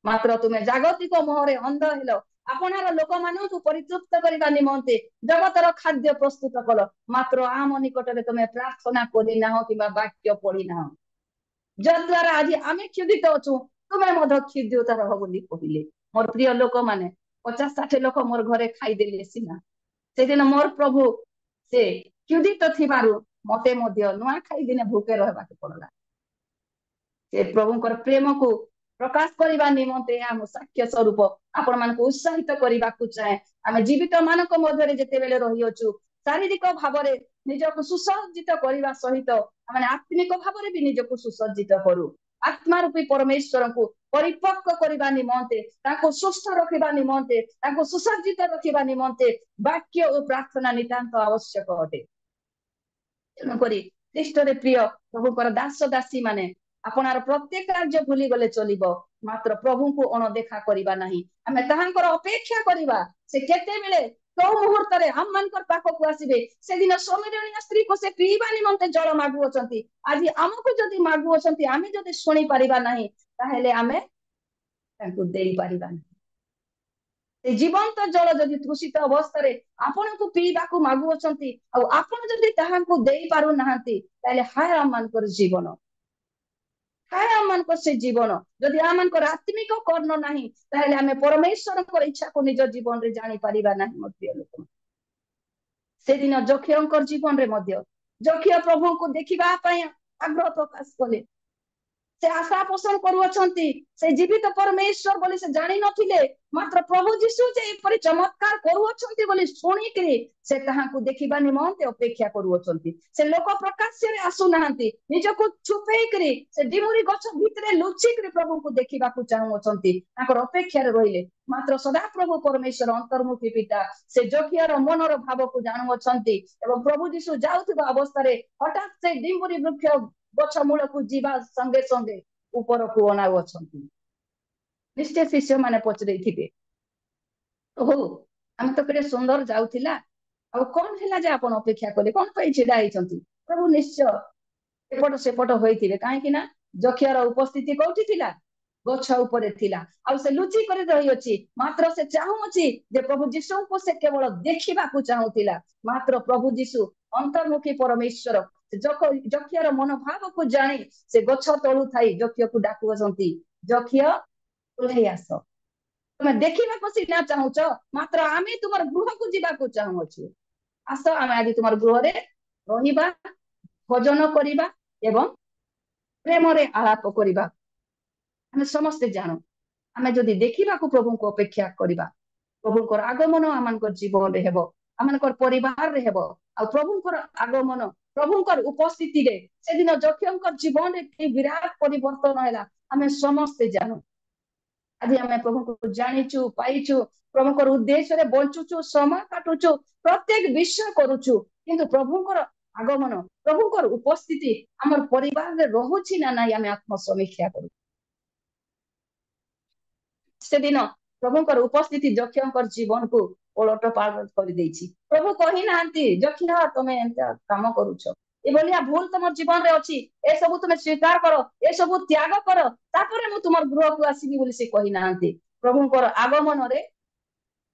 ମାତ୍ର ତୁମେ ଜାଗତିକ ମୋହରେ ଅନ୍ଧ ହେଲ, ଆପଣାର ଲୋକମାନଙ୍କୁ ପରିତୃପ୍ତ କରିବା ନିମନ୍ତେ ଜଗତର ଖାଦ୍ୟ ପ୍ରସ୍ତୁତ କଲ, ମାତ୍ର ଆମ ନିକଟରେ ତୁମେ ପ୍ରାର୍ଥନା କରିନାହ କିମ୍ବା ବାକ୍ୟ ପଢିନାହ, ଯଦ୍ୱାରା ଆଜି ଆମେ କ୍ଷୁଧିତ ଅଛୁ, ତୁମେ ମଧ୍ୟ କ୍ଷୁଧିତ ରହ ବୋଲି କହିଲେ। ମୋର ପ୍ରିୟ ଲୋକମାନେ, 50-60 ଲୋକ ମୋର ଘରେ ଖାଇଦେଲେ ସିନା, ସେଦିନ ମୋର ପ୍ରଭୁ ସେ କ୍ଷୁଧିତ ଥିବାରୁ ମତେ ମଧ୍ୟ ନୂଆଖାଇ ଦିନେ ଭୋକେ ରହିବାକୁ ପଡିଲା। ସେ ପ୍ରଭୁଙ୍କର ପ୍ରେମକୁ ପ୍ରକାଶ କରିବା ନିମନ୍ତେ ଆମ ସାକ୍ଷ୍ୟ ସ୍ୱରୂପ ଆପଣ ମାନଙ୍କୁ ଉତ୍ସାହିତ କରିବାକୁ ଚାହେଁ। ଆମେ ଜୀବିତ ମାନଙ୍କ ମଧ୍ୟରେ ଯେତେବେଳେ ରହିଅଛୁ, ଶାରୀରିକ ଭାବରେ ନିଜକୁ ସୁସଜ୍ଜିତ କରିବା ସହିତ ଆମେ ଆତ୍ମିକ ଭାବରେ ବି ନିଜକୁ ସୁସଜ୍ଜିତ କରୁ। ଆତ୍ମା ରୂପୀ ପରମେଶ୍ୱରଙ୍କୁ ପରିପକ୍ୱ କରିବା ନିମନ୍ତେ, ତାଙ୍କୁ ସୁସ୍ଥ ରଖିବା ନିମନ୍ତେ, ତାଙ୍କୁ ସୁସଜ୍ଜିତ ରଖିବା ନିମନ୍ତେ ବାକ୍ୟ ଓ ପ୍ରାର୍ଥନା ନିତାନ୍ତ ଆବଶ୍ୟକ ଅଟେ। ତେଣୁକରି ଖ୍ରୀଷ୍ଟରେ ପ୍ରିୟ ପ୍ରଭୁଙ୍କର ଦାସ ଦାସୀ ମାନେ ଆପଣାର ପ୍ରତ୍ୟେକ କାର୍ଯ୍ୟ ଭୁଲିଗଲେ ଚଲିବ, ମାତ୍ର ପ୍ରଭୁଙ୍କୁ ଅଣଦେଖା କରିବା ନାହିଁ। ଆମେ ତାହାଙ୍କର ଅପେକ୍ଷା କରିବା, ସେ କେତେବେଳେ କୋଉ ମୁହୂର୍ତ୍ତରେ ଆମମାନଙ୍କର ପାଖକୁ ଆସିବେ। ସେଦିନ ସମୀରଣୀୟ ସ୍ତ୍ରୀକୁ ସେ ପିଇବା ନିମନ୍ତେ ଜଳ ମାଗୁଅଛନ୍ତି, ଆଜି ଆମକୁ ଯଦି ମାଗୁଅଛନ୍ତି, ଆମେ ଯଦି ଶୁଣି ପାରିବା ନାହିଁ, ତାହେଲେ ଆମେ ତାଙ୍କୁ ଦେଇପାରିବା ନାହିଁ। ସେ ଜୀବନ୍ତ ଜଳ ଯଦି ତୃଷିତ ଅବସ୍ଥାରେ ଆପଣଙ୍କୁ ପିଇବାକୁ ମାଗୁଅଛନ୍ତି, ଆଉ ଆପଣ ଯଦି ତାହାଙ୍କୁ ଦେଇପାରୁନାହାନ୍ତି, ତାହେଲେ ହାୟ ଆମମାନଙ୍କର ଜୀବନ, ହାୟ ଆମମାନଙ୍କର ସେ ଜୀବନ। ଯଦି ଆମମାନଙ୍କର ଆତ୍ମିକ କର୍ଣ୍ଣ ନାହିଁ, ତାହେଲେ ଆମେ ପରମେଶ୍ୱରଙ୍କର ଇଚ୍ଛାକୁ ନିଜ ଜୀବନରେ ଜାଣିପାରିବା ନାହିଁ। ମୋ ପ୍ରିୟ ଲୋକ, ସେଦିନ ଯକ୍ଷଙ୍କର ଜୀବନରେ ମଧ୍ୟ ଯକ୍ଷ ପ୍ରଭୁଙ୍କୁ ଦେଖିବା ପାଇଁ ଆଗ୍ରହ ପ୍ରକାଶ କଲେ। ସେ ଆଶା ପୋଷଣ କରୁଅଛନ୍ତି, ସେ ଜୀବିତ ପରମେଶ୍ୱର ବୋଲି ସେ ଜାଣିନଥିଲେ, ମାତ୍ର ପ୍ରଭୁ ଯୀଶୁ ଯେ ଏପରି ଚମତ୍କାର କରୁଅଛନ୍ତି ବୋଲି ଶୁଣିକିରି ସେ ତାହାଙ୍କୁ ଦେଖିବା ନିମନ୍ତେ ଅପେକ୍ଷା କରୁଅଛନ୍ତି। ସେ ଲୋକ ପ୍ରକାଶ୍ୟରେ ଆସୁନାହାନ୍ତି, ନିଜକୁ ଛୁପେଇକିରି ସେ ଡିମୁରି ଗଛ ଭିତରେ ଲୁଚିକିରି ପ୍ରଭୁଙ୍କୁ ଦେଖିବାକୁ ଚାହୁଁଅଛନ୍ତି, ତାଙ୍କର ଅପେକ୍ଷାରେ ରହିଲେ। ମାତ୍ର ସଦାପ୍ରଭୁ ପରମେଶ୍ୱର ଅନ୍ତର୍ମୁଖୀ ପିତା ସେ ଯକ୍ଷର ମନର ଭାବକୁ ଜାଣୁଅଛନ୍ତି, ଏବଂ ପ୍ରଭୁ ଯୀଶୁ ଯାଉଥିବା ଅବସ୍ଥାରେ ହଠାତ୍ ସେ ଡିମ୍ବୁରି ବୃକ୍ଷ ଗଛ ମୂଳକୁ ଯିବା ସଙ୍ଗେ ସଙ୍ଗେ ଉପରକୁ ଅନାଉଅଛନ୍ତି। ନିଶ୍ଚୟ ଶିଷ୍ୟମାନେ ପଚାରିଥିବେ, ହଉ ଆମେ ତ କେତେ ସୁନ୍ଦର ଯାଉଥିଲା, ଆଉ କଣ ହେଲା ଯେ ଆପଣ ଅପେକ୍ଷା କଲେ, କଣ ପାଇଁ ଛିଡା ହେଇଛନ୍ତି? ପ୍ରଭୁ ନିଶ୍ଚୟ ଏପଟ ସେପଟ ହୋଇଥିବେ, କାହିଁକି ନା ଯକ୍ଷର ଉପସ୍ଥିତି କୋଉଠି ଥିଲା? ଗଛ ଉପରେ ଥିଲା, ଆଉ ସେ ଲୁଚି କରି ରହିଅଛି। ମାତ୍ର ସେ ଚାହୁଁଅଛି ଯେ ପ୍ରଭୁ ଯୀଶୁଙ୍କୁ ସେ କେବଳ ଦେଖିବାକୁ ଚାହୁଁଥିଲା। ମାତ୍ର ପ୍ରଭୁ ଯୀଶୁ ଅନ୍ତର୍ମୁଖୀ ପରମେଶ୍ୱର ଯକ୍ଷର ମନୋଭାବକୁ ଜାଣି ସେ ଗଛ ତଳୁ ଥାଇ ଯକ୍ଷକୁ ଡାକୁଅଛନ୍ତି, ଯକ୍ଷ ଓହ୍ଲେଇ ଆସ, ତୁମେ ଦେଖିବାକୁ ସିନା ଚାହୁଁଛ, ମାତ୍ର ଆମେ ତୁମର ଗୃହକୁ ଯିବାକୁ ଚାହୁଁଅଛୁ। ଆସ ଆମେ ଆଜି ତୁମର ଗୃହରେ ରହିବା, ଭୋଜନ କରିବା ଏବଂ ପ୍ରେମରେ ଆଳାପ କରିବା। ଆମେ ସମସ୍ତେ ଜାଣୁ, ଆମେ ଯଦି ଦେଖିବାକୁ ପ୍ରଭୁଙ୍କୁ ଅପେକ୍ଷା କରିବା, ପ୍ରଭୁଙ୍କର ଆଗମନ ଆମମାନଙ୍କର ଜୀବନରେ ହେବ, ଆମମାନଙ୍କର ପରିବାରରେ ହେବ। ଆଉ ପ୍ରଭୁଙ୍କର ଆଗମନ, ପ୍ରଭୁଙ୍କର ଉପସ୍ଥିତିରେ ସେଦିନ ଯକ୍ଷଙ୍କର ଜୀବନରେ କି ବିରାଟ ପରିବର୍ତ୍ତନ ହେଲା ଆମେ ସମସ୍ତେ ଜାଣୁ। ଆଜି ଆମେ ପ୍ରଭୁଙ୍କୁ ଜାଣିଛୁ, ପାଇଛୁ, ପ୍ରଭୁଙ୍କର ଉଦ୍ଦେଶ୍ୟରେ ବଞ୍ଚୁଛୁ, ସମୟ କାଟୁଛୁ, ପ୍ରତ୍ୟେକ ବିଷୟ କରୁଛୁ, କିନ୍ତୁ ପ୍ରଭୁଙ୍କର ଆଗମନ, ପ୍ରଭୁଙ୍କର ଉପସ୍ଥିତି ଆମର ପରିବାରରେ ରହୁଛି ନା ନାହିଁ ଆମେ ଆତ୍ମସମୀକ୍ଷା କରୁ। ସେଦିନ प्रभुंकर उपस्थिति जक्षकर जीवन को ओलट पालट कर देछि। प्रभु कही नांती जक्ष तुम एंता काम करूछ ए भलिया भूल तुम जीवन रे अछि ए सब तुम स्वीकार करो ए सब त्याग करो तापरे मु तुमर गृह को आसीबी बोली से कही नांती। प्रभुंकर आगमन रे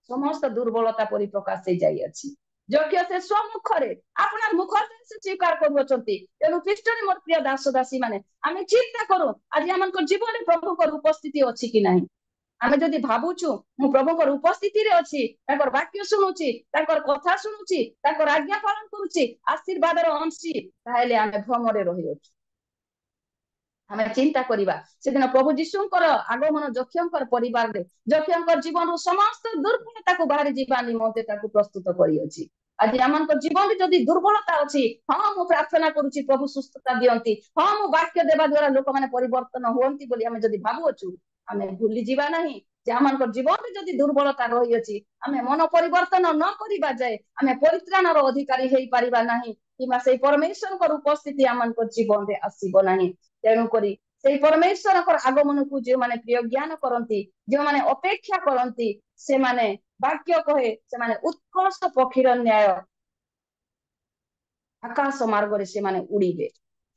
समस्त दुर्बलता परिप्रकाश से जाई अछि। जक्ष से स्वमुखरे आपना मुखर से स्वीकार करूछंती। तेनु ख्रीष्टने मोर प्रिय दास दासी माने आमे चिंता करू आज हमनकर जीवन रे प्रभुकर उपस्थिति अछि कि नाही। आमे जदि भाबुछु मु प्रभुकर उपस्थिति रे अछि ताकर वाक्य सुनुछि ताकर कथा सुनुछि ताकर आज्ञा पालन करूछि आशीर्वाद रो अंशी ताहेले आमे भ्रमरे रहियोछु। हमें चिंता करिबा सेदिन प्रभु जीशुंकर आगमन जक्षंकर परिवार रे जक्षंकर जीवन रो समस्त दुर्बलता को बाहरी जीवा निमंते ताको प्रस्तुत करी अछि। आज हमनकर जीवन रे जदि दुर्बलता अछि हां मु प्रार्थना करूछि प्रभु सुस्थता दियंती हां मु वाक्य देबा द्वारा लोक माने परिवर्तन होंती बोली हमें जदि भाबुछु आमे भूली जीवा नाही जे हमनकर जीवन रे जदि दुर्बलता रही अछि आमे मन परिवर्तन न करिबा जाय आमे परित्राण रो अधिकारी हेई परिबा नाही किमा से परमेश्वर को उपस्थिति हमनकर जीवन रे आसीबो नाही। तेणु करी से परमेश्वर आगमन को जो माने प्रिय ज्ञान करती जो माने अपेक्षा करती से माने वाक्य कहे से माने उत्कृष्ट पक्षीर न्याय आकाश मार्ग रे से माने उड़ीबे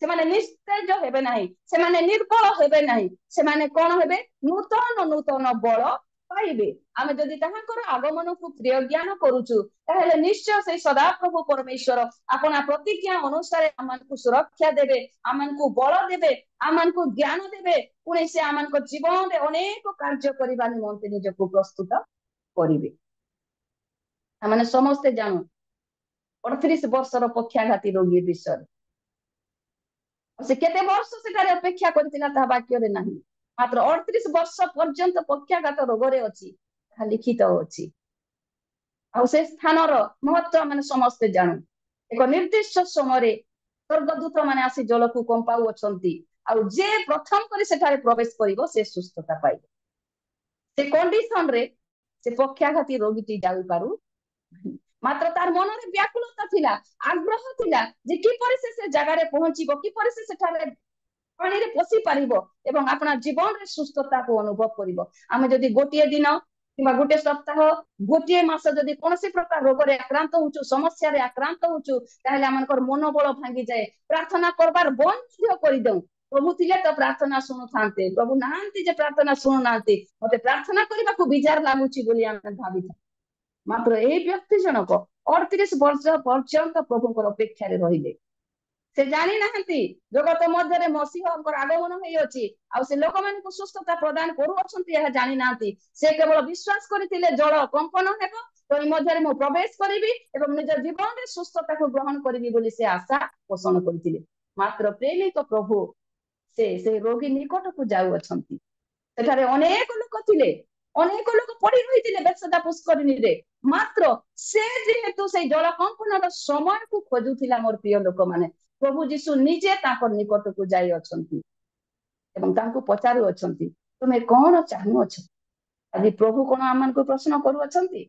से माने निस्तेज हेबे नाही से माने निर्बल हेबे नाही से माने कोन हेबे नूतन नूतन बल पाइबे। आमे जदि ताहाकर आगमन को प्रिय ज्ञान करूछु ताहेले निश्चय से सदा प्रभु परमेश्वर अपना प्रतिज्ञा अनुसार आमन को सुरक्षा देबे आमन को बल देबे आमन को ज्ञान देबे पुणे से आमन को जीवन रे अनेक कार्य करिबा निमंते निजको प्रस्तुत करिबे। आमने समस्त जानू 38 वर्षर पक्षाघाती रोगी विषय से केते वर्ष सेठारे अपेक्षा करथिला ता वाक्य रे नाही मात्र 38 वर्ष पर्यंत पक्षाघात रोग रे अछि लिखित अछि। आ से स्थानर महत्व माने समस्त जानू एक निर्दिष्ट समय रे स्वर्गदूत माने आसी जल को कंपाउ अछंती आ जे प्रथम करी सेठारे प्रवेश करिवो से सुस्थता पाइबो। से कंडीशन रे से पक्षाघाती रोगीटी जाई पारु मात्र तार मन रे व्याकुलता थिला आग्रह थिला जे कि परि से जगह रे पहुंचीबो कि परि से सेठारे पानी रे पसी पारिबो एवं अपना जीवन रे सुस्थता को अनुभव करिवो। आमे जदि गोटिए दिन किबा गोटे सप्ताह गोटिए मास जदि कोनोसी प्रकार रोग रे आक्रांत होचु समस्या रे आक्रांत होचु ताहेले हमनकर मनोबल भांगी जाए प्रार्थना करबार बंद करि दउ। प्रभु थिले तो प्रार्थना सुनु थांते प्रभु नांती जे प्रार्थना सुनु नांती मते प्रार्थना करिबा को विचार लागुची बोली आमे भाबी मात्र ए व्यक्ति जनक 38 वर्ष पर्यंत प्रभुंकर अपेक्षा रे रहिले से जानी नाहंती जगत मध्य रे मसीहंकर आगमन होई अछि आ से लोक मान को सुस्थता प्रदान करू अछंती यह जानी नाहंती से केवल विश्वास करितिले जड़ कंपन हेबो तो इ मध्य रे मो प्रवेश करिवि एवं निज जीवन रे सुस्थता को ग्रहण करिवि बोली से आशा पोषण करितिले। मात्र प्रेमिक प्रभु से रोगी निकट को जाउ अछंती सेठारे अनेक लोक थिले अनेक लोक पड़ी रहितिले बेसदा पुष्करिणी रे मात्र से जेहेतु से जल कंपन समय को खोजुथिला मोर प्रिय लोक माने प्रभु जीशु निजे ताकर निकट को जाई अछंती एवं तांको पचारु अछंती तुमे कोन चाहनु अछ। अभी प्रभु कोन आमन को प्रश्न करू अछंती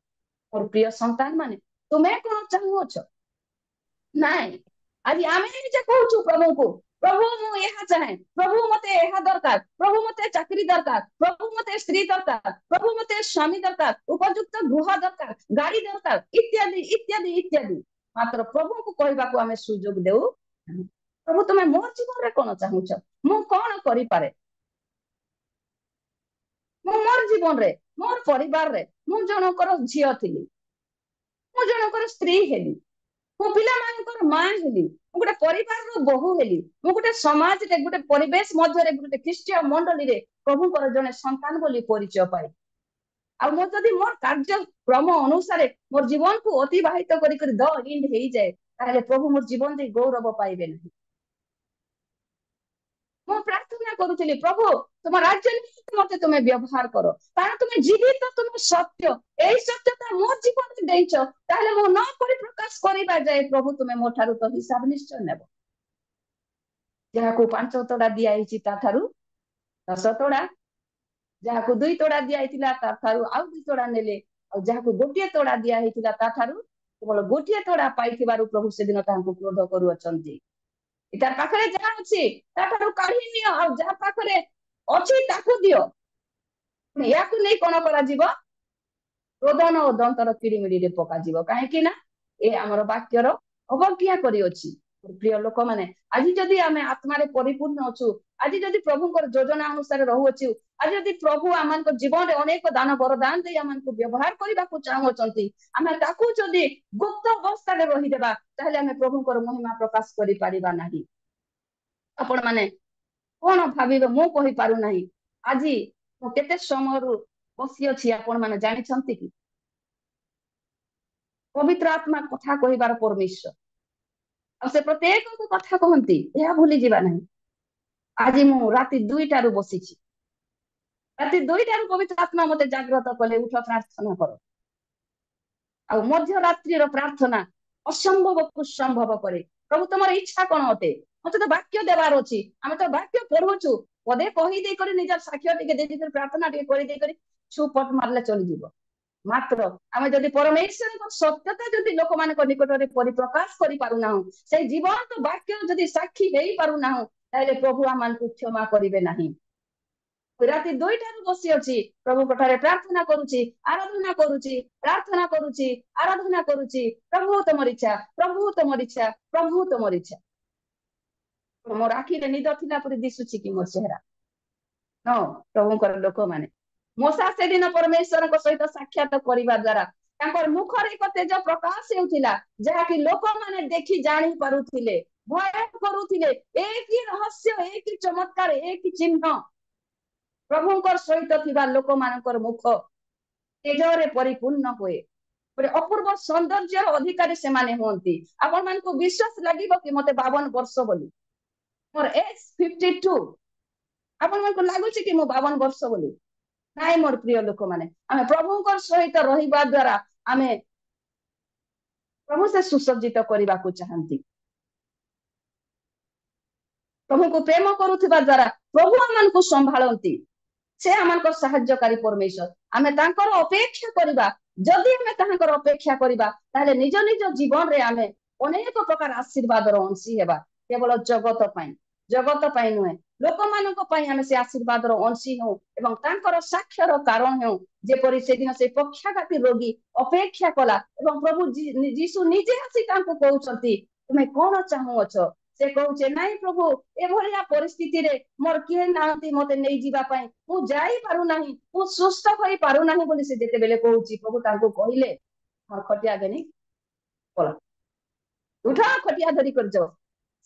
मोर प्रिय संतान माने तुमे कोन चाहनु अछ नाही आज आमे जे कहूछु प्रभु को प्रभु मु एहा चाहे प्रभु मते एहा दरकार प्रभु मते चाकरी दरकार प्रभु मते स्त्री दरकार प्रभु मते स्वामी दरकार उपयुक्त गृह दरकार गाड़ी दरकार इत्यादि इत्यादि इत्यादि मात्र प्रभु को कहबा को आमे सुजोग देउ प्रभु तुमे मोर जीवन रे कोन चाहुछ मु कोन करि पारे मु मोर जीवन रे मोर परिवार रे मु जनकर झियो थिली मु जनकर स्त्री हेली मु पिला मानकर मां हेली मु गोटे परिवार रो बहु हेली मु गोटे समाज रे गोटे परिवेश मध्य रे गोटे ख्रीष्टीय मंडली रे प्रभु कर जने संतान बोली परिचय पाई आ मो जदि मोर कार्य क्रम अनुसार मोर जीवन को अतिबाहित करी करी द इंड हेई जाए ताले प्रभु मोर जीवन दे गौरव पाइबे नहीं। मु प्रार्थना करूथिली प्रभु तुम राज्य निमित्त मते तुमे व्यवहार करो कारण तुमे जीवित तुमे सत्य एई सत्यता मोर जीवन में देइछ ताले मो न परिप्रकाश करिबा जाए प्रभु तुमे मोठारु तो हिसाब निश्चय नेबो जहा को 5 तोड़ा दिया हिची ता थारु 10 तोड़ा जहा को 2 तोड़ा दिया हितिला ता थारु आउ 2 तोड़ा नेले और जहा को गोटिए तोड़ा दिया हितिला ता थारु केवल गोटिए तोड़ा पाइथिबारु प्रभु से दिन तांको क्रोध करू अछंती इतार पाखरे जहा अछि ताठारु काढी नियो आ जहा पाखरे अछि ताकू दियो याकू नहीं कौन करा रोदन और दंतर किड़िमिड़ी पकाଯିव कहीं ए आमर वाक्यर अवज्ञा करियोछि। प्रिय लोक माने आज जदि आमे आत्मा रे परिपूर्ण अछु, आज जदि प्रभु योजना अनुसार रहुअछु, आज जदि प्रभु आमान जीवन रे अनेक दान वरदान दे आमान को व्यवहार करबा को चाहउछंती, आमे ताकू जदि गुप्त अवस्था रे रहि देबा ताहले आमे प्रभु महिमा प्रकाश करि परिबा नाही। आपण माने कोन भाबिबे मो कहि पारु नाही। आज मो केते समय रु बसी अछि आपण माने जानि छंती कि पवित्र आत्मा कथा कहिबार परमेश्वर आ से प्रत्येक को कथा कहंती यह भूली जीवा नहीं। आज मु राति 2टा रु बसी छी, राति 2टा रु पवित्र आत्मा मते जागृत कले उठ प्रार्थना करो। आ मध्य रात्रि रो प्रार्थना असंभव को संभव करे। प्रभु तमर इच्छा कोन होते मते तो वाक्य देवार अछि, हम तो वाक्य पढुछु पदे कहि दे करी निजर साक्ष्य टिके दे दे प्रार्थना टिके करि दे करी छुपट मारले चली जीवो। मात्र आम जदि परमेश्वर सत्यता जदि लोक मान निकट में परिप्रकाश करि पारु नाहु, से जीवन तो वाक्य जदि साक्षी हेई पारु नाहु ताले प्रभु आमान को क्षमा करिवे नाही। राति 2टा रु बसी अछि, प्रभु कठारे प्रार्थना करूची, आराधना करूची, प्रार्थना करूची, आराधना करूची। प्रभु तमर इच्छा, प्रभु तमर इच्छा, प्रभु तमर इच्छा। मोर आखि रे निद थिला परि दिसुची कि मोर चेहरा न प्रभु कर लोक माने मोसा से दिन परमेश्वर को सहित साक्षात करिबा द्वारा तांकर मुखरे एक तेज प्रकाश हेउथिला, जहा कि लोक माने देखि जानि पारुथिले, भय करूथिले। एक ही रहस्य, एक ही चमत्कार, एक ही चिन्ह प्रभुकर सहित थिबा लोक मानकर मुख तेजरे परिपूर्ण हुए। अपूर्व सौंदर्य अधिकारी से माने होंती। आपण मान को विश्वास लागिबो कि मते 52 वर्ष बोली, मोर एज 52। आपण मान को लागुची कि मो 52 वर्ष बोली नाइ। मोर प्रिय लोक माने आमे प्रभुकर सहित रहिबा द्वारा आमे प्रभु से सुसज्जित करबा को चाहंती। प्रभु को प्रेम करूथिबा द्वारा प्रभु आमान को संभाळंती। से आमान को सहायकारी परमेश्वर। आमे तांकर अपेक्षा करबा, जदि आमे तांकर अपेक्षा करबा ताले निज निज जीवन रे आमे अनेक प्रकार आशीर्वाद रो अंशी हेबा। केवल जगत पाई नुहे, लोक मानको पाई आमे से आशीर्वाद रो अंशी हो एवं तांकर साक्षर कारण हो। जेपरि से दिन से पक्षाघाती रोगी अपेक्षा कला एवं प्रभु जीसु निजे आसी तांको कहउछंती तुमे कोन चाहू अछ। से कहउछे नाइ प्रभु ए भलिया परिस्थिति रे मोर किए नांती मते नै जीवा पई मु जाई पारु नाही, मु सुस्थ होई पारु नाही बोली से जेते बेले कहउची प्रभु तांको कहिले मोर खटिया देनी पला उठा खटिया धरी कर जाओ।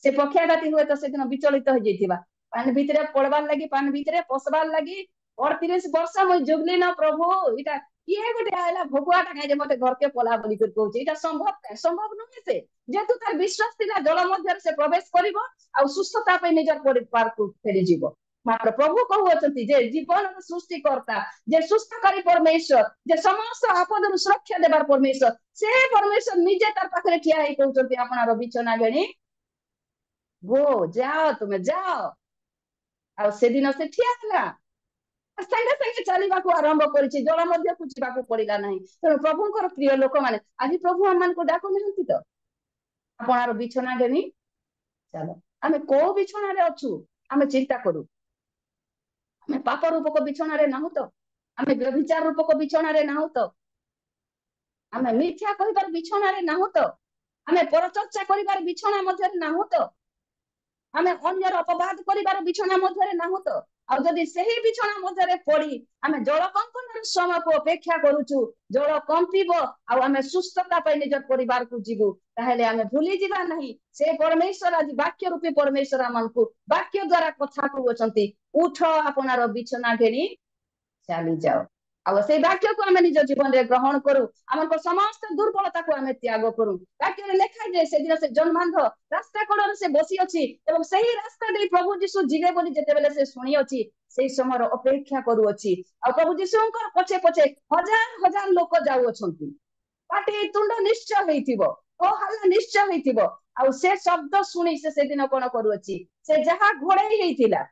से पक्षाघाती हुए तो से दिन विचलित हो जाइथिबा, पान भीतरे पड़बार लगी, पान भीतरे पसबार लगी 38 वर्ष मु जुगली ना प्रभु इटा किए गोटे आइला भगवाटा काई जे मते घर के पला बोली कर कहउची। इटा संभव नहे। से जेतु तार विश्वास थिला जल मध्य से प्रवेश करिवो आ सुस्थता पे निजर परिवार को फेरी जीवो। मात्र प्रभु कहउछंती जे जीवन सृष्टिकर्ता, जे सुस्थकारी परमेश्वर, जे समस्त आपद सुरक्षा देबार परमेश्वर, से परमेश्वर निजे तार पाखरे ठिया हे कहउछंती आपनार बिछना गेणी गो जाओ, तुमे जाओ। आ से दिन से ठिया हला संगे संगे चलिबा को आरंभ करिछि, जल मध्य को जीवा को पड़िला नाही। तेणु प्रभुकर प्रिय लोक माने आज प्रभु हमन को डाको नहंती तो आपनार बिछना गेणी चलो। आमे को बिछना रे अछु आमे चिंता करू। आमे पाप रूपक बिछना रे नाहु तो, आमे व्यभिचार रूपक बिछना रे नाहु तो, आमे मिथ्या कहिबार बिछना रे नाहु तो, आमे परचर्चा करिबार बिछना मध्य रे नाहु तो, आमे अन्यर अपवाद करिबार बिछना मध्य रे नाहु तो। आ जदि सही बिछना मध्य रे पड़ी आमे जल कंपन समय को अपेक्षा करूछु, जल कंपिबो आ आमे सुस्थता पई निज परिवार को जीवु, ताहेले आमे भूली जीवा नहीं। से परमेश्वर आज वाक्य रूपी परमेश्वर आमन को वाक्य द्वारा कथा कहउछंती उठ आपनार बिछना घेनी चली जाओ। आ से वाक्य को आमे निज जीवन रे ग्रहण करू, आमन को समस्त दुर्बलता को आमे त्याग करू। वाक्य रे लिखा जे से दिन से जन्मांध रास्ता कोडर से बसी अछि एवं सही रास्ता दे प्रभु यीशु जीवे बोली जेते बेले से सुनी अछि, सेही समय अपेक्षा करू अछि। आ प्रभु यीशुंकर पछे पछे हजार हजार लोक जाउ अछंती। पाटी तुंड निश्चय हेइथिबो, ओ हल्ला निश्चय हेइथिबो। आ से शब्द सुनी से दिन कोन करू अछि, से जहा घोड़े हेइथिला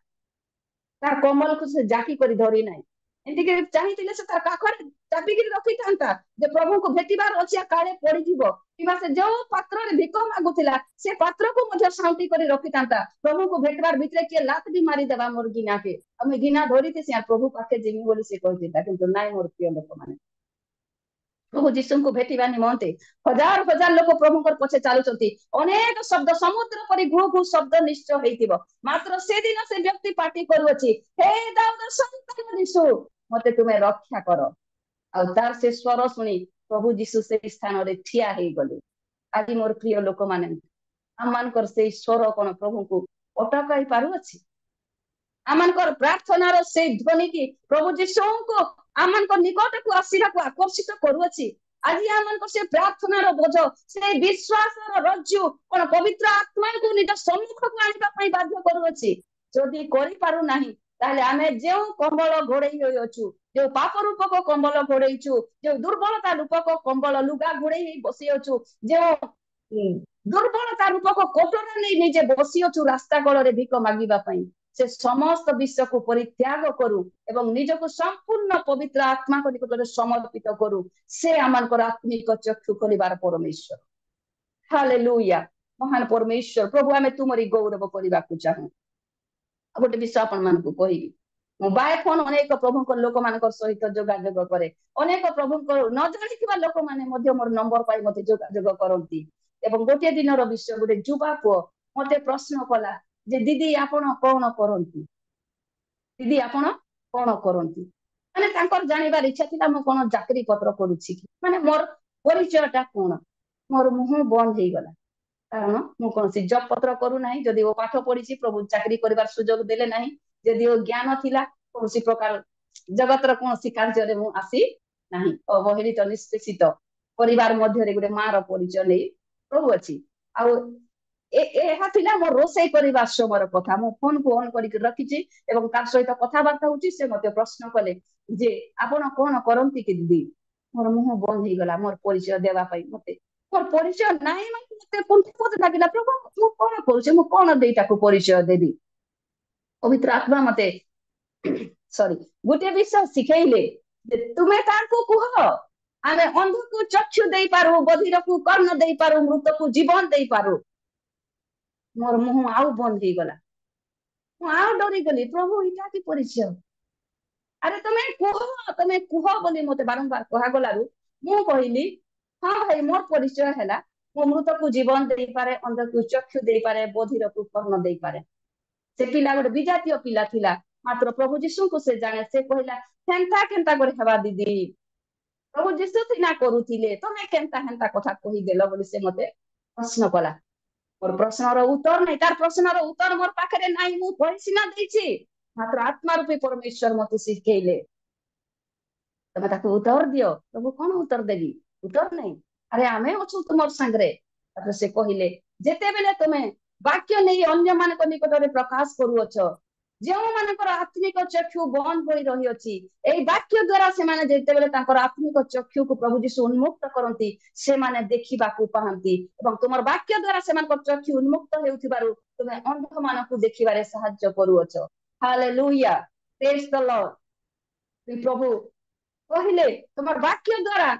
तार कोमल को से जाकी करी धरी नाही, ଏମିତି ଚାହିଁଥିଲେ ସେ ତା ପାଖରେ ଚାବିକିରି ରଖିଥାନ୍ତା ଯେ ପ୍ରଭୁଙ୍କୁ ଭେଟିବାର ଅଛି କାଳେ ପଡିଯିବ, କିମ୍ବା ସେ ଯୋଉ ପାତ୍ରରେ ଭିକ ମାଗୁଥିଲା ସେ ପାତ୍ରକୁ ମଧ୍ୟ ସାଉଁଟି କରି ରଖିଥାନ୍ତା। ପ୍ରଭୁଙ୍କୁ ଭେଟିବାର ଭିତରେ କିଏ ଲାତ ବି ମାରିଦେବା ମୋର ଗିନାକେ, ଆମେ ଗିନା ଧରିତେ ସେ ପ୍ରଭୁ ପାଖେ ଯିମି ବୋଲି ସେ କହିଥିଲା, କିନ୍ତୁ ନାଇଁ ମୋର ପ୍ରିୟ ଲୋକମାନେ, ପ୍ରଭୁ ଯୀଶୁଙ୍କୁ ଭେଟିବା ନିମନ୍ତେ ହଜାର ହଜାର ଲୋକ ପ୍ରଭୁଙ୍କର ପଛେ ଚାଲୁଛନ୍ତି। ଅନେକ ଶବ୍ଦ ସମୁଦ୍ର ପରି ଘୁ ଘୁ ଶବ୍ଦ ନିଶ୍ଚୟ ହେଇଥିବ, ମାତ୍ର ସେଦିନ ସେ ବ୍ୟକ୍ତି ପାଟି କରୁଅଛି, ହେ ଦାଉଦ ସନ୍ତାନ ଯୀଶୁ ମତେ ତୁମେ ରକ୍ଷା କର। ଆଉ ତାର ସେ ସ୍ୱର ଶୁଣି ପ୍ରଭୁ ଯୀଶୁ ସେଇ ସ୍ଥାନରେ ଠିଆ ହେଇଗଲେ। ଆଜି ମୋର ପ୍ରିୟ ଲୋକମାନେ, ଆମମାନଙ୍କର ସେଇ ସ୍ୱର କଣ ପ୍ରଭୁଙ୍କୁ ଅଟକାଇ ପାରୁଅଛି? ଆମମାନଙ୍କର ପ୍ରାର୍ଥନାର ସେଇ ଧ୍ୱନି କି ପ୍ରଭୁ ଯୀଶୁଙ୍କୁ ଆମମାନଙ୍କ ନିକଟକୁ ଆସିବାକୁ ଆକର୍ଷିତ କରୁଅଛି? ଆଜି ଆମମାନଙ୍କ ସେ ପ୍ରାର୍ଥନାର ବୋଝ, ସେ ବିଶ୍ୱାସର ରଜ୍ଜୁ କଣ ପବିତ୍ର ଆତ୍ମାକୁ ନିଜ ସମ୍ମୁଖକୁ ଆଣିବା ପାଇଁ ବାଧ୍ୟ କରୁଅଛି? ଯଦି କରିପାରୁନାହିଁ ତାହେଲେ ଆମେ ଯେଉଁ କମ୍ବଳ ଘୋଡେଇ ହୋଇଅଛୁ, ଯୋଉ ପାପ ରୂପକ କମ୍ବଳ ଘୋଡେଇଛୁ, ଯୋଉ ଦୁର୍ବଳତା ରୂପକ କମ୍ବଳ ଲୁଗା ଘୋଡେଇ ହେଇ ବସି ଅଛୁ, ଯେଉଁ ଦୁର୍ବଳତା ରୂପକ କୋଟରା ନେଇ ନିଜେ ବସି ଅଛୁ ରାସ୍ତା କଳରେ ଭିକ ମାଗିବା ପାଇଁ, ସେ ସମସ୍ତ ବିଷୟକୁ ପରିତ୍ୟାଗ କରୁ ଏବଂ ନିଜକୁ ସମ୍ପୂର୍ଣ୍ଣ ପବିତ୍ର ଆତ୍ମାଙ୍କ ନିକଟରେ ସମର୍ପିତ କରୁ। ସେ ଆମଙ୍କର ଆତ୍ମିକ ଚକ୍ଷୁ ଖୋଲିବାର ପରମେଶ୍ୱର। ହାଲେଲୁୟା, ମହାନ ପରମେଶ୍ୱର ପ୍ରଭୁ, ଆମେ ତୁମରି ଗୌରବ କରିବାକୁ ଚାହୁଁ। ଆଉ ଗୋଟେ ବିଷୟ ଆପଣ ମାନଙ୍କୁ କହିବି, ମୋବାଇଲ ଫୋନ ଅନେକ ପ୍ରଭୁଙ୍କ ଲୋକମାନଙ୍କ ସହିତ ଯୋଗାଯୋଗ କରେ। ଅନେକ ପ୍ରଭୁଙ୍କ ନ ଜାଣିଥିବା ଲୋକମାନେ ମଧ୍ୟ ମୋର ନମ୍ବର ପାଇ ମତେ ଯୋଗାଯୋଗ କରନ୍ତି। ଏବଂ ଗୋଟିଏ ଦିନର ବିଷୟ, ଗୋଟେ ଯୁବା ପୁଅ ମତେ ପ୍ରଶ୍ନ କଲା ଯେ ଦିଦି ଆପଣ କଣ କରନ୍ତି? ଦିଦି ଆପଣ କଣ କରନ୍ତି? ମାନେ ତାଙ୍କର ଜାଣିବାର ଇଚ୍ଛା ଥିଲା ମୁଁ କଣ ଚାକିରି ପତ୍ର କରୁଛି କି, ମାନେ ମୋର ପରିଚୟଟା କଣ? ମୋର ମୁହଁ ବନ୍ଦ ହେଇଗଲା, କାରଣ ମୁଁ କୌଣସି ଜବ ପତ୍ର କରୁନାହିଁ। ଯଦିଓ ପାଠ ପଢିଛି, ପ୍ରଭୁ ଚାକିରି କରିବାର ସୁଯୋଗ ଦେଲେ ନାହିଁ। ଯଦିଓ ଜ୍ଞାନ ଥିଲା, କୌଣସି ପ୍ରକାର ଜଗତର କୌଣସି କାର୍ଯ୍ୟରେ ମୁଁ ଆସି ନାହିଁ। ଅବହେଳିତ ନିଷ୍ପେଷିତ ପରିବାର ମଧ୍ୟରେ ଗୋଟେ ମାର ପରିଚୟ ନେଇ ପ୍ରଭୁ ଅଛି। ଆଉ ଏହା ଥିଲା ମୋ ରୋଷେଇ କରିବା ସମୟର କଥା। ମୁଁ ଫୋନକୁ ଅନ୍ କରିକି ରଖିଛି ଏବଂ ତାର ସହିତ କଥାବାର୍ତ୍ତା ହଉଛି। ସେ ମତେ ପ୍ରଶ୍ନ କଲେ ଯେ ଆପଣ କଣ କରନ୍ତି କି ଦିଦି? ମୋର ମୁହଁ ବନ୍ଦ ହେଇଗଲା ମୋର ପରିଚୟ ଦେବା ପାଇଁ। ମୋର ପରିଚୟ ନାହିଁ, ମାନେ ମତେ କୁଣ୍ଠିତ ଲାଗିଲା, ପ୍ରଭୁ ମୁଁ କଣ କରୁଛି, ମୁଁ କଣ ଦେଇ ତାକୁ ପରିଚୟ ଦେବି? ପବିତ୍ର ଆତ୍ମା ମତେ ସରି ଗୋଟିଏ ବିଷୟ ଶିଖେଇଲେ ଯେ ତୁମେ ତାଙ୍କୁ କୁହ, ଆମେ ଅନ୍ଧକୁ ଚକ୍ଷୁ ଦେଇପାରୁ, ବଧିରକୁ କର୍ଣ୍ଣ ଦେଇପାରୁ, ମୃତକୁ ଜୀବନ ଦେଇପାରୁ। ମୋର ମୁହଁ ଆଉ ବନ୍ଦ ହେଇଗଲା, ମୁଁ ଆଉ ଡରିଗଲି, ପ୍ରଭୁ ଏଇଟା କି ପରିଚୟ? ଆରେ ତମେ କୁହ ବୋଲି ମତେ ବାରମ୍ବାର କୁହାଗଲାରୁ ମୁଁ କହିଲି ହଁ ଭାଇ, ମୋର ପରିଚୟ ହେଲା ମୁଁ ମୃତକୁ ଜୀବନ ଦେଇପାରେ, ଅନ୍ଧକୁ ଚକ୍ଷୁ ଦେଇପାରେ, ବଧିରକୁ କର୍ଣ୍ଣ ଦେଇପାରେ। ସେ ପିଲା ଗୋଟେ ବିଜାତୀୟ ପିଲା ଥିଲା, ମାତ୍ର ପ୍ରଭୁ ଯୀଶୁଙ୍କୁ ସେ ଜାଣେ। ସେ କହିଲା କେନ୍ତା କେନ୍ତା କରି ହେବା ଦିଦି, ପ୍ରଭୁ ଯୀଶୁ ସିନା କରୁଥିଲେ, ତମେ କେନ୍ତା ହେନ୍ତା କଥା କହିଦେଲ ବୋଲି ସେ ମତେ ପ୍ରଶ୍ନ କଲା। ମୋର ପ୍ରଶ୍ନର ଉତ୍ତର ନାହିଁ, ତାର ପ୍ରଶ୍ନର ଉତ୍ତର ମୋର ପାଖରେ ନାହିଁ। ମୁଁ କହି ସିନା ଦେଇଛି, ମାତ୍ର ଆତ୍ମା ରୂପୀ ପରମେଶ୍ୱର ମତେ ଶିଖେଇଲେ ତମେ ତାକୁ ଉତ୍ତର ଦିଅ। ପ୍ରଭୁ କଣ ଉତ୍ତର ଦେବି? ଉତ୍ତର ନାହିଁ। ଆରେ ଆମେ ଅଛୁ ତୁମର ସାଙ୍ଗରେ। ତାପରେ ସେ କହିଲେ ଯେତେବେଳେ ତମେ ବାକ୍ୟ ନେଇ ଅନ୍ୟମାନଙ୍କ ନିକଟରେ ପ୍ରକାଶ କରୁଅଛ, ଯେଉଁମାନଙ୍କର ଆତ୍ମିକ ଚକ୍ଷୁ ବନ୍ଦ ହୋଇ ରହିଅଛି, ଏଇ ବାକ୍ୟ ଦ୍ଵାରା ସେମାନେ ଯେତେବେଳେ ତାଙ୍କର ଆତ୍ମିକ ଚକ୍ଷୁକୁ ପ୍ରଭୁ ଯୀଶୁ ଉନ୍ମୁକ୍ତ କରନ୍ତି, ସେମାନେ ଦେଖିବାକୁ ପାଆନ୍ତି ଏବଂ ତୁମର ବାକ୍ୟ ଦ୍ଵାରା ସେମାନଙ୍କ ଚକ୍ଷୁ ଉନ୍ମୁକ୍ତ ହେଉଥିବାରୁ ତୁମେ ଅନ୍ଧ ମାନଙ୍କୁ ଦେଖିବାରେ ସାହାଯ୍ୟ କରୁଅଛ। ହାଲେଲୁୟା, ପ୍ରେଜ୍ ଦ ଲର୍ଡ। ପ୍ରଭୁ କହିଲେ ତୁମର ବାକ୍ୟ ଦ୍ଵାରା,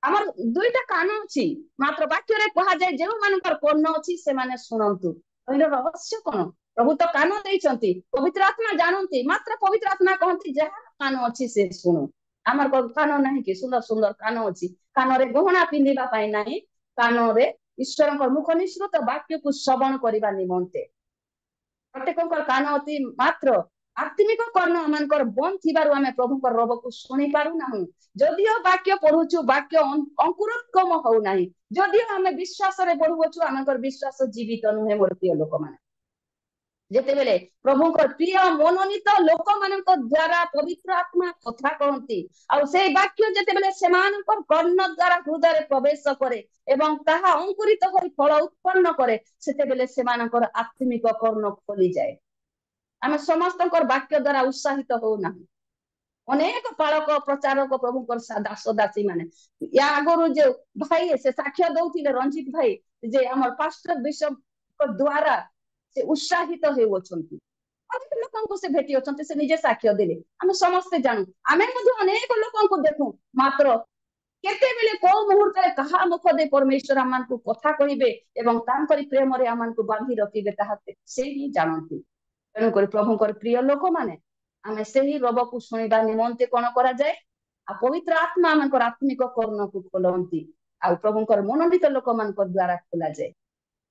ଆମର ଦୁଇଟା କାନ ଅଛି, ମାତ୍ର ବାକ୍ୟରେ କୁହାଯାଏ ଯେଉଁମାନଙ୍କର କର୍ଣ୍ଣ ଅଛି ସେମାନେ ଶୁଣନ୍ତୁ। କହିଲେ ରହସ୍ୟ କଣ? ପ୍ରଭୁ ତ କାନ ଦେଇଛନ୍ତି, ପବିତ୍ର ଆତ୍ମା ଜାଣନ୍ତି, ମାତ୍ର ପବିତ୍ର ଆତ୍ମା କହନ୍ତି ଯାହା କାନ ଅଛି ସେ ଶୁଣୁ। ଆମର କାନ ନାହିଁ କି? ସୁନ୍ଦର ସୁନ୍ଦର କାନ ଅଛି। କାନରେ ଗହଣା ପିନ୍ଧିବା ପାଇଁ ନାହିଁ, କାନରେ ଈଶ୍ୱରଙ୍କ ମୁଖ ନିଃସୃତ ବାକ୍ୟକୁ ଶ୍ରବଣ କରିବା ନିମନ୍ତେ। ପ୍ରତ୍ୟେକଙ୍କର କାନ ଅତି, ମାତ୍ର ଆତ୍ମିକ କର୍ଣ୍ଣ ଆମମାନଙ୍କର ବନ୍ଦ ଥିବାରୁ ଆମେ ପ୍ରଭୁଙ୍କର ରବକୁ ଶୁଣି ପାରୁନାହୁଁ। ଯଦିଓ ବାକ୍ୟ ପଢୁଛୁ, ବାକ୍ୟ ଅଙ୍କୁରୋଦ୍ଗମ ହଉନାହିଁ। ଯଦିଓ ଆମେ ବିଶ୍ୱାସରେ ବଢୁଅଛୁ, ଆମଙ୍କର ବିଶ୍ୱାସ ଜୀବିତ ନୁହେଁ। ମୋର ପ୍ରିୟ ଲୋକମାନେ, ଯେତେବେଳେ ପ୍ରଭୁଙ୍କ ପ୍ରିୟ ମନୋନୀତ ଲୋକମାନଙ୍କ ଦ୍ଵାରା ପବିତ୍ର ଆତ୍ମା କଥା କହନ୍ତି, ଆଉ ସେଇ ବାକ୍ୟ ଯେତେବେଳେ ସେମାନଙ୍କ କର୍ଣ୍ଣ ଦ୍ଵାରା ହୃଦୟରେ ପ୍ରବେଶ କରେ ଏବଂ ତାହା ଅଙ୍କୁରିତ ହୋଇ ଫଳ ଉତ୍ପନ୍ନ କରେ, ସେତେବେଳେ ସେମାନଙ୍କର ଆତ୍ମିକ କର୍ଣ୍ଣ ଖୋଲିଯାଏ। ଆମେ ସମସ୍ତଙ୍କର ବାକ୍ୟ ଦ୍ଵାରା ଉତ୍ସାହିତ ହଉନାହୁଁ। ଅନେକ ପାଳକ ପ୍ରଚାରକ ପ୍ରଭୁଙ୍କର ଦାସ ଦାସୀ ମାନେ, ୟା ଆଗରୁ ଯୋଉ ଭାଇ ସେ ସାକ୍ଷ୍ୟ ଦଉଥିଲେ, ରଞ୍ଜିତ ଭାଇ, ଯେ ଆମର ପାଷ୍ଟର ବିଶପଙ୍କ ଦ୍ଵାରା ସେ ଉତ୍ସାହିତ ହେଉଅଛନ୍ତି। ଅନେକ ଲୋକଙ୍କୁ ସେ ଭେଟି ଅଛନ୍ତି, ସେ ନିଜେ ସାକ୍ଷ୍ୟ ଦେଲେ, ଆମେ ସମସ୍ତେ ଜାଣୁ। ଆମେ ମଧ୍ୟ ଅନେକ ଲୋକଙ୍କୁ ଦେଖୁ, ମାତ୍ର କେତେବେଳେ କୋଉ ମୁହୂର୍ତ୍ତରେ କାହା ମୁଖ ଦେଇ ପରମେଶ୍ୱର ଆମମାନଙ୍କୁ କଥା କହିବେ ଏବଂ ତାଙ୍କରି ପ୍ରେମରେ ଆମମାନଙ୍କୁ ବାନ୍ଧି ରଖିବେ ତାହା ସେ ହିଁ ଜାଣନ୍ତି। ତେଣୁକରି ପ୍ରଭୁଙ୍କର ପ୍ରିୟ ଲୋକମାନେ ଆମେ ସେହି ରବକୁ ଶୁଣିବା ନିମନ୍ତେ କଣ କରାଯାଏ, ଆଉ ପବିତ୍ର ଆତ୍ମା ଆମଙ୍କର ଆତ୍ମିକ କର୍ଣ୍ଣକୁ ଖୋଲନ୍ତି, ଆଉ ପ୍ରଭୁଙ୍କର ମନୋନୀତ ଲୋକମାନଙ୍କ ଦ୍ଵାରା ଖୋଲାଯାଏ।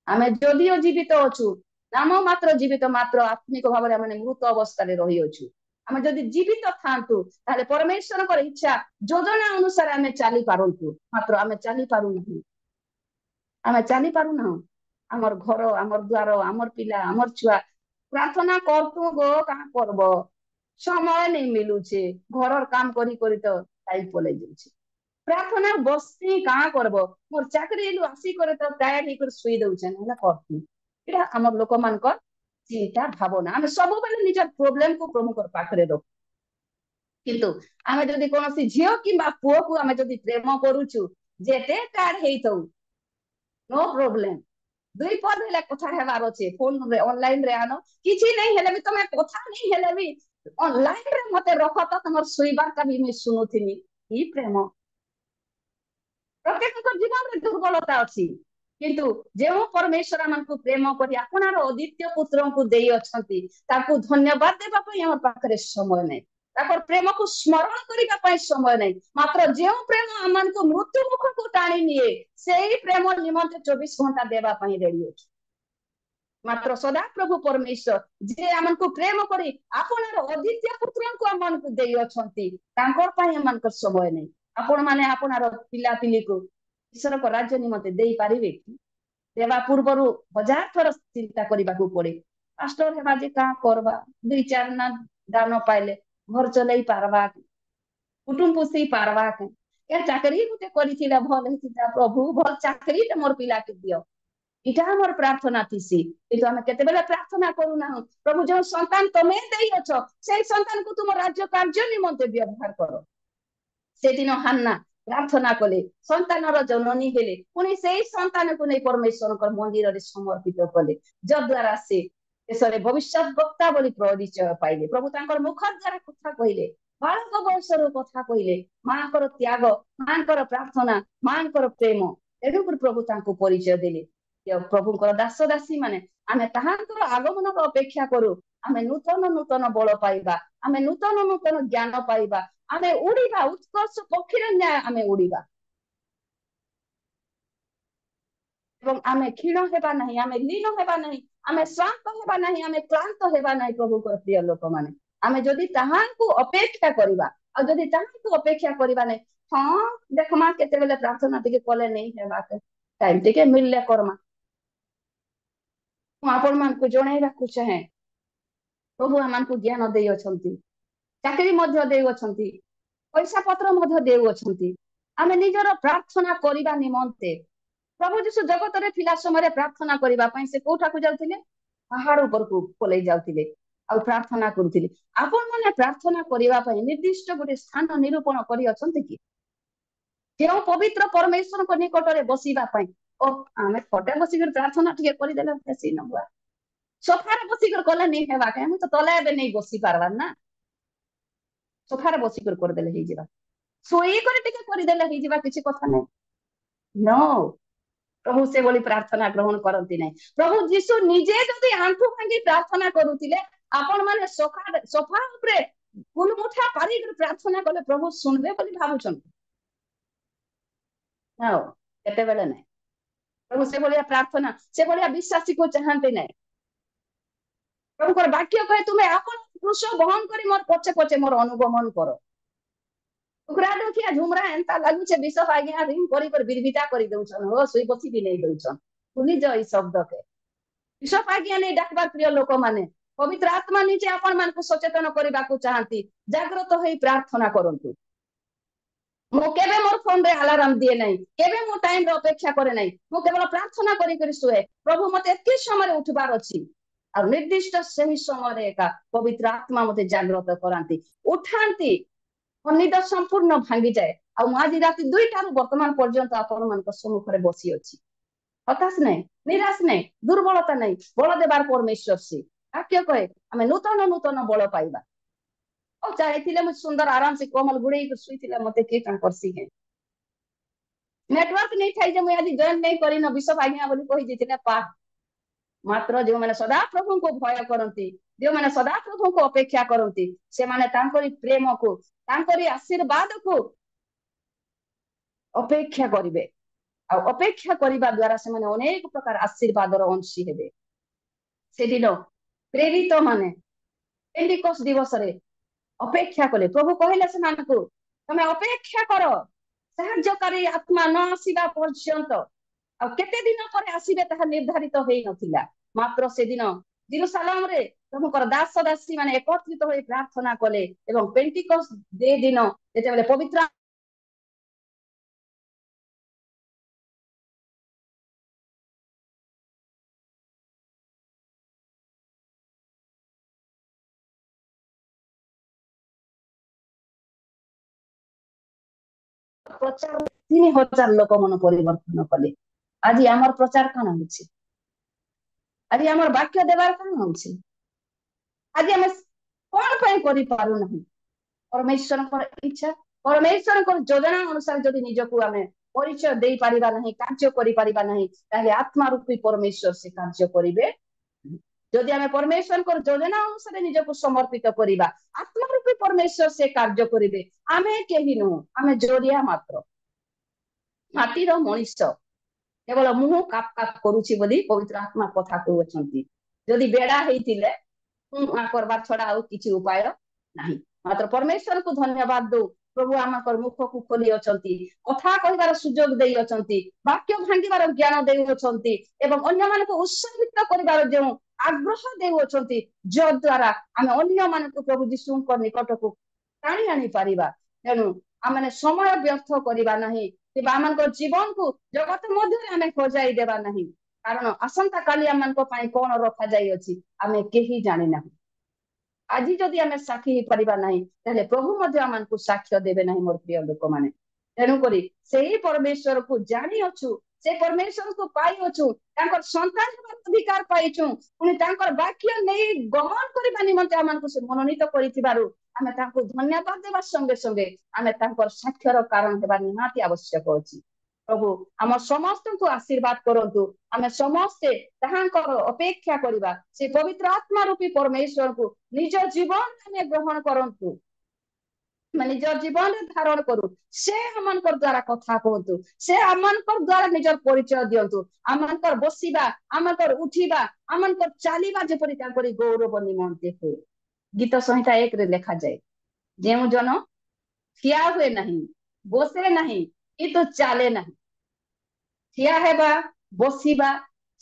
ଆମେ ଯଦିଓ ଜୀବିତ ଅଛୁ, ନାମ ମାତ୍ର ଜୀବିତ, ମାତ୍ର ଆତ୍ମିକ ଭାବରେ ଆମେ ମୃତ ଅବସ୍ଥାରେ ରହିଅଛୁ। ଆମେ ଯଦି ଜୀବିତ ଥାନ୍ତୁ ତାହେଲେ ପରମେଶ୍ୱରଙ୍କର ଇଚ୍ଛା ଯୋଜନା ଅନୁସାରେ ଆମେ ଚାଲି ପାରନ୍ତୁ, ମାତ୍ର ଆମେ ଚାଲି ପାରୁନାହୁଁ। ଆମେ ଚାଲି ପାରୁନାହୁଁ। ଆମର ଘର, ଆମର ଦ୍ୱାର, ଆମର ପିଲା, ଆମର ଛୁଆ ପ୍ରାର୍ଥନା କରତୁ ଗो କାଁ କରବ, ସମୟ ନେଇ ମିଲୁଛେ, ଘରର କାମ କରି କରି ତ ଟାଇମ ପଳେଇ ଯାଉଛି। ପ୍ରାର୍ଥନା ବସି କାଁ କରବ, ମୋର ଚାକିରି ଆସିକରି ତ ଟାୟାର୍ଡ ହେଇକରି ଶୋଇ ଦଉଛେ, ହେଲେ କରତୁ। ଏଇଟା ଆମର ଲୋକମାନଙ୍କର ଚିନ୍ତା ଭାବନା। ଆମେ ସବୁବେଳେ ନିଜର ପ୍ରୋବ୍ଲେମକୁ ପ୍ରଭୁଙ୍କର ପାଖରେ ରଖୁ। କିନ୍ତୁ ଆମେ ଯଦି କୌଣସି ଝିଅ କିମ୍ବା ପୁଅକୁ ଆମେ ଯଦି ପ୍ରେମ କରୁଛୁ, ଯେତେ ଟାୟାର୍ଡ ହେଇଥାଉ, नो प्रोब्लेम, दुई पद हेले कथा हेबार अछि, फोन रे ऑनलाइन रे आनो, किछि नहीं हेले भी तमे कथा नहीं हेले भी ऑनलाइन रे मते रख त तमर सुइबा का भी मैं सुनुथिनी। ई प्रेम प्रत्येक जीवन रे दुर्बलता अछि, किंतु जेउ परमेश्वर हमनकु प्रेम करी आपनार अद्वितीय पुत्रଙ୍କୁ देई अछंती, ताकू धन्यवाद देबा पई हमर पाखरे समय नै, ताकर प्रेम को स्मरण करिबा पई समय नै, मात्र जेउ प्रेम हमनकु मृत्यु मुख को टाणी निए सेही प्रेम निमंते 24 घंटा देबा पई रेडी अछि। मात्र सदा प्रभु परमेश्वर जे हमनकु प्रेम करी आपनार अद्वितीय पुत्रଙ୍କୁ हमनकु देई अछंती, तांकर पई हमनकर समय नै। आपण माने आपनार पिला पिली को ईश्वर को राज्य निमंते देई पारिबे कि? देवा पूर्वरु हजार थर चिंता करबाकू पड़े, पास्टर हेबा जे का करबा, दुई चार ना दान पाइले घर चलाई पारबा, कुटुंब पोषी पारबा के, या चाकरी गुटे करिथिला भल हेतिता, प्रभु भल चाकरी ते मोर पिला के दियो, इटा हमर प्रार्थना थिसी। किंतु हमें केतेबेले प्रार्थना करू ना, प्रभु जो संतान तमे देई अछो सेई संतान को तुम राज्य कार्य निमंते व्यवहार करो। सेदिन हान्ना प्रार्थना कले, संतानर जननी हेले, पुणी सेई संतान को नै परमेश्वर को मंदिर रे समर्पित कले, जद्वारा से देशरे भविष्यत वक्ता बोली परिचय पाइले। प्रभु तांकर मुख द्वारा कथा कहिले, बालक बयसर कथा कहिले, मांकर त्याग, मांकर प्रार्थना, मांकर प्रेम, एडुपुर प्रभु तांको परिचय देले। प्रभुଙ୍କର दास दासी माने आमे ताहांकर आगमन को अपेक्षा करू, आमे नूतन नूतन बल पाइबा, आमे नूतन नूतन ज्ञान पाइबा, आमे उड़ीबा, उत्कर्ष पक्षीर न्याय आमे उड़ीबा, এবং आमे क्षीण हेबा नहीं, आमे लीन हेबा नहीं, आमे श्रांत हेबा नहीं, आमे क्लांत हेबा नहीं। प्रभुଙ୍କର प्रिय लोक माने आमे जदि ताहांको अपेक्षा करिबा, आ जदि ताहांको अपेक्षा करिबा नहीं, हां देखमा केतेबेले प्रार्थना टिके कले नहीं हेबा के टाइम टिके मिलले करमा। आपण मानकु जणाइबाकू चाहे, प्रभु हमनकु ज्ञान देई अछंती, चाकरी मध्य देई अछंती, पैसा पत्र मध्य देई अछंती। आमे निजर प्रार्थना करिबा निमंते प्रभु जीशु जगत रे थिला समय प्रार्थना करिबा पई से कोठाकू जाउथिले, पहाड़ ऊपर को पलै जाउथिले आ प्रार्थना करुथिले। आपण माने प्रार्थना करिबा पई निर्दिष्ट गोटे स्थान निरूपण करि अछंती कि जेउ पवित्र परमेश्वर को निकट रे बसिबा पई, ओ आमे खटे बसी कर प्रार्थना टिके करि देला बेसी नबुआ, सोफारे बसी कर कले नहीं हेबा के, हम तो तले बे नहीं बसी पारबा ना, सोफारे बसी कर देले ही जिबा, सोई कर टिके करि देले ही जिबा, किछि कथा नहीं। नो, प्रभु से बोली प्रार्थना ग्रहण करती नहीं। प्रभु जीशु निजे जदि आंठू भांगी प्रार्थना करुथिले, आपण माने सोफा ऊपर गुलमुठा पारी कर प्रार्थना कले प्रभु सुनबे बोली भाबुछन? नो, केतेबेले नहीं। प्रभु से बोलिया प्रार्थना, से बोलिया विश्वासी को चाहते नहीं। प्रभुकर वाक्य कहे तुम्हें आपन क्रूश बहन करी मोर पछे पछे मोर अनुगमन करो। उकरा देखिया झुमरा एंता लागु छे विश्व आज्ञा रिंग करी कर बिरबिटा करी दउछन, हो सोई बसी भी नहीं दउछन। भूली जाओ ई शब्द के, विश्व आज्ञा नहीं डाकबार प्रिय लोक माने पवित्र आत्मा नीचे आपण मान को सचेतन करबा को चाहती, जागृत होई प्रार्थना करंतु। मो केबे मोर फोन रे अलार्म दिए नहीं, केबे मो टाइम रे अपेक्षा करे नहीं, मो केवल प्रार्थना करी करी सुए, प्रभु मते एके समय रे उठबार अछि और निर्दिष्ट सही समय रे का पवित्र आत्मा मते जागृत करांती, उठांती, निद संपूर्ण भांगी जाए। आ आज राति 2टा वर्तमान पर्यंत आपण मान सम्मुख रे बसी अछि, हताश नहीं, निराश नहीं, दुर्बलता नहीं, बल देवार परमेश्वर से ବାକ୍ୟ କହେ ଆମେ ନୂତନ ନୂତନ ବଳ ପାଇବା। ଆଉ ଚାହିଁଥିଲେ ମୁଁ ସୁନ୍ଦର ଆରାମ ସେ କମଲ ଗୁଡେଇକି ଶୋଇଥିଲେ ମତେ କିଏ କାଣ କରସି ହେ ନେଟୱାର୍କ ନେଇ ଥାଇ ଯେ ମୁଁ ଆଜି ଜଏନ୍ ନେଇ କରିନ ବିଷପ ଆଜ୍ଞା ବୋଲି କହି ଦେଇଥିଲେ ପା ମାତ୍ର ଯେଉଁମାନେ ସଦାପ୍ରଭୁଙ୍କୁ ଭୟ କରନ୍ତି, ଯେଉଁମାନେ ସଦାପ୍ରଭୁଙ୍କୁ ଅପେକ୍ଷା କରନ୍ତି, ସେମାନେ ତାଙ୍କରି ପ୍ରେମକୁ ତାଙ୍କରି ଆଶୀର୍ବାଦକୁ ଅପେକ୍ଷା କରିବେ। ଆଉ ଅପେକ୍ଷା କରିବା ଦ୍ୱାରା ସେମାନେ ଅନେକ ପ୍ରକାର ଆଶୀର୍ବାଦର ଅଂଶୀ ହେବେ। ସେଦିନ ପ୍ରେରିତ ମାନେ ପେଣ୍ଟିକୋଷ୍ଟ ଦିବସରେ ଅପେକ୍ଷା କଲେ। ପ୍ରଭୁ କହିଲେ ସେମାନଙ୍କୁ ତମେ ଅପେକ୍ଷା କର ସାହାଯ୍ୟକାରୀ ଆତ୍ମା ନ ଆସିବା ପର୍ଯ୍ୟନ୍ତ। ଆଉ କେତେ ଦିନ ପରେ ଆସିବେ ତାହା ନିର୍ଦ୍ଧାରିତ ହେଇନଥିଲା। ମାତ୍ର ସେଦିନ ଜେରୁସାଲେମରେ ପ୍ରଭୁଙ୍କର ଦାସ ଦାସୀ ମାନେ ଏକତ୍ରିତ ହୋଇ ପ୍ରାର୍ଥନା କଲେ ଏବଂ ପେଣ୍ଟିକୋଷ୍ଟ ଡେ ଦିନ ଯେତେବେଳେ ପବିତ୍ର ପ୍ରଚାର 3000 ଲୋକ ମନ ପରିବର୍ତ୍ତନ କଲେ। ଆଜି ଆମର ପ୍ରଚାର କଣ ହଉଛି? ଆଜି ଆମର ବାକ୍ୟ ଦେବାର କଣ ହଉଛି? ଆଜି ଆମେ କଣ ପାଇଁ କରିପାରୁନାହିଁ? ପରମେଶ୍ୱରଙ୍କର ଇଚ୍ଛା, ପରମେଶ୍ୱରଙ୍କର ଯୋଜନା ଅନୁସାରେ ଯଦି ନିଜକୁ ଆମେ ପରିଚୟ ଦେଇପାରିବା ନାହିଁ, କାର୍ଯ୍ୟ କରିପାରିବା ନାହିଁ, ତାହେଲେ ଆତ୍ମା ରୂପୀ ପରମେଶ୍ୱର ସେ କାର୍ଯ୍ୟ କରିବେ। ଯଦି ଆମେ ପରମେଶ୍ୱରଙ୍କର ଯୋଜନା ଅନୁସାରେ ନିଜକୁ ସମର୍ପିତ କରିବା, ଆତ୍ମା ରୂପୀ ପରମେଶ୍ୱର ସେ କାର୍ଯ୍ୟ କରିବେ। ଆମେ କେହି ନୁହଁ, ଆମେ ଜରିଆ ମାତ୍ର, ମାଟିର ମଣିଷ। କେବଳ ମୁହଁ କାପ କାପ କରୁଛି ବୋଲି ପବିତ୍ର ଆତ୍ମା କଥା କହୁଛନ୍ତି। ଯଦି ବେଡା ହେଇଥିଲେ করবার ଛଡା ଆଉ କିଛି ଉପାୟ ନାହିଁ। ମାତ୍ର ପରମେଶ୍ୱରକୁ ଧନ୍ୟବାଦ ଦଉ, ପ୍ରଭୁ ଆମର ମୁଖକୁ ଖୋଲି ଅଛନ୍ତି, କଥା କହିବାର ସୁଯୋଗ ଦେଇ ଅଛନ୍ତି, ବାକ୍ୟ ଭାଙ୍ଗିବାର ଜ୍ଞାନ ଦେଉଅଛନ୍ତି ଏବଂ ଅନ୍ୟମାନଙ୍କୁ ଉତ୍ସାହିତ କରିବାର ଯେଉଁ ଆଗ୍ରହ ଦେଉଅଛନ୍ତି, ଯଦ୍ୱାରା ଆମେ ଅନ୍ୟମାନଙ୍କୁ ପ୍ରଭୁ ଯୀଶୁଙ୍କ ନିକଟକୁ ଟାଣି ଆଣିପାରିବା। ତେଣୁ ଆମେ ସମୟ ବ୍ୟର୍ଥ କରିବା ନାହିଁ କିମ୍ବା ଆମଙ୍କ ଜୀବନକୁ ଜଗତ ମଧ୍ୟରେ ଆମେ ଖଜାଇ ଦେବା ନାହିଁ। କାରଣ ଆସନ୍ତା କାଲି ଆମମାନଙ୍କ ପାଇଁ କଣ ରଖାଯାଇଅଛି ଆମେ କେହି ଜାଣିନାହୁଁ। ଆଜି ଯଦି ଆମେ ସାକ୍ଷୀ ହେଇପାରିବା ନାହିଁ ତାହେଲେ ପ୍ରଭୁ ମଧ୍ୟ ଆମକୁ ସାକ୍ଷ୍ୟ ଦେବେ ନାହିଁ ମୋର ପ୍ରିୟ ଲୋକମାନେ। ତେଣୁକରି ସେହି ପରମେଶ୍ୱରକୁ ଜାଣିଅଛୁ, ସେ ପରମେଶ୍ୱରକୁ ପାଇଅଛୁ, ତାଙ୍କର ସନ୍ତାନ ହେବାର ଅଧିକାର ପାଇଛୁ, ପୁଣି ତାଙ୍କର ବାକ୍ୟ ନେଇ ଗମନ କରିବା ନିମନ୍ତେ ଆମକୁ ସେ ମନୋନୀତ କରିଥିବାରୁ ଆମେ ତାଙ୍କୁ ଧନ୍ୟବାଦ ଦେବା ସଙ୍ଗେ ସଙ୍ଗେ ଆମେ ତାଙ୍କର ସାକ୍ଷ୍ୟର କାରଣ ହେବା ନିହାତି ଆବଶ୍ୟକ ଅଛି। ପ୍ରଭୁ ଆମ ସମସ୍ତଙ୍କୁ ଆଶୀର୍ବାଦ କରନ୍ତୁ। ଆମେ ସମସ୍ତେ ତାହାଙ୍କର ଅପେକ୍ଷା କରିବା, ସେ ପବିତ୍ର ଆତ୍ମା ରୂପୀ ପରମେଶ୍ୱରକୁ ନିଜ ଜୀବନରେ ଆମେ ଗ୍ରହଣ କରନ୍ତୁ, ନିଜ ଜୀବନରେ ଧାରଣ କରୁ। ସେ ଆମଙ୍କର ଦ୍ୱାରା କଥା କୁହନ୍ତୁ, ସେ ଆମଙ୍କର ଦ୍ୱାରା ନିଜର ପରିଚୟ ଦିଅନ୍ତୁ। ଆମଙ୍କର ବସିବା, ଆମଙ୍କର ଉଠିବା, ଆମଙ୍କର ଚାଲିବା ଯେପରି ତାଙ୍କରି ଗୌରବ ନିମନ୍ତେ ହୁଏ। ଗୀତ ସଂହିତା 1ରେ ଲେଖାଯାଏ, ଯେଉଁ ଜନ ଠିଆ ହୁଏ ନାହିଁ, ବସେ ନାହିଁ, କିନ୍ତୁ ଚାଲେ ନାହିଁ, ଠିଆ ହେବା, ବସିବା,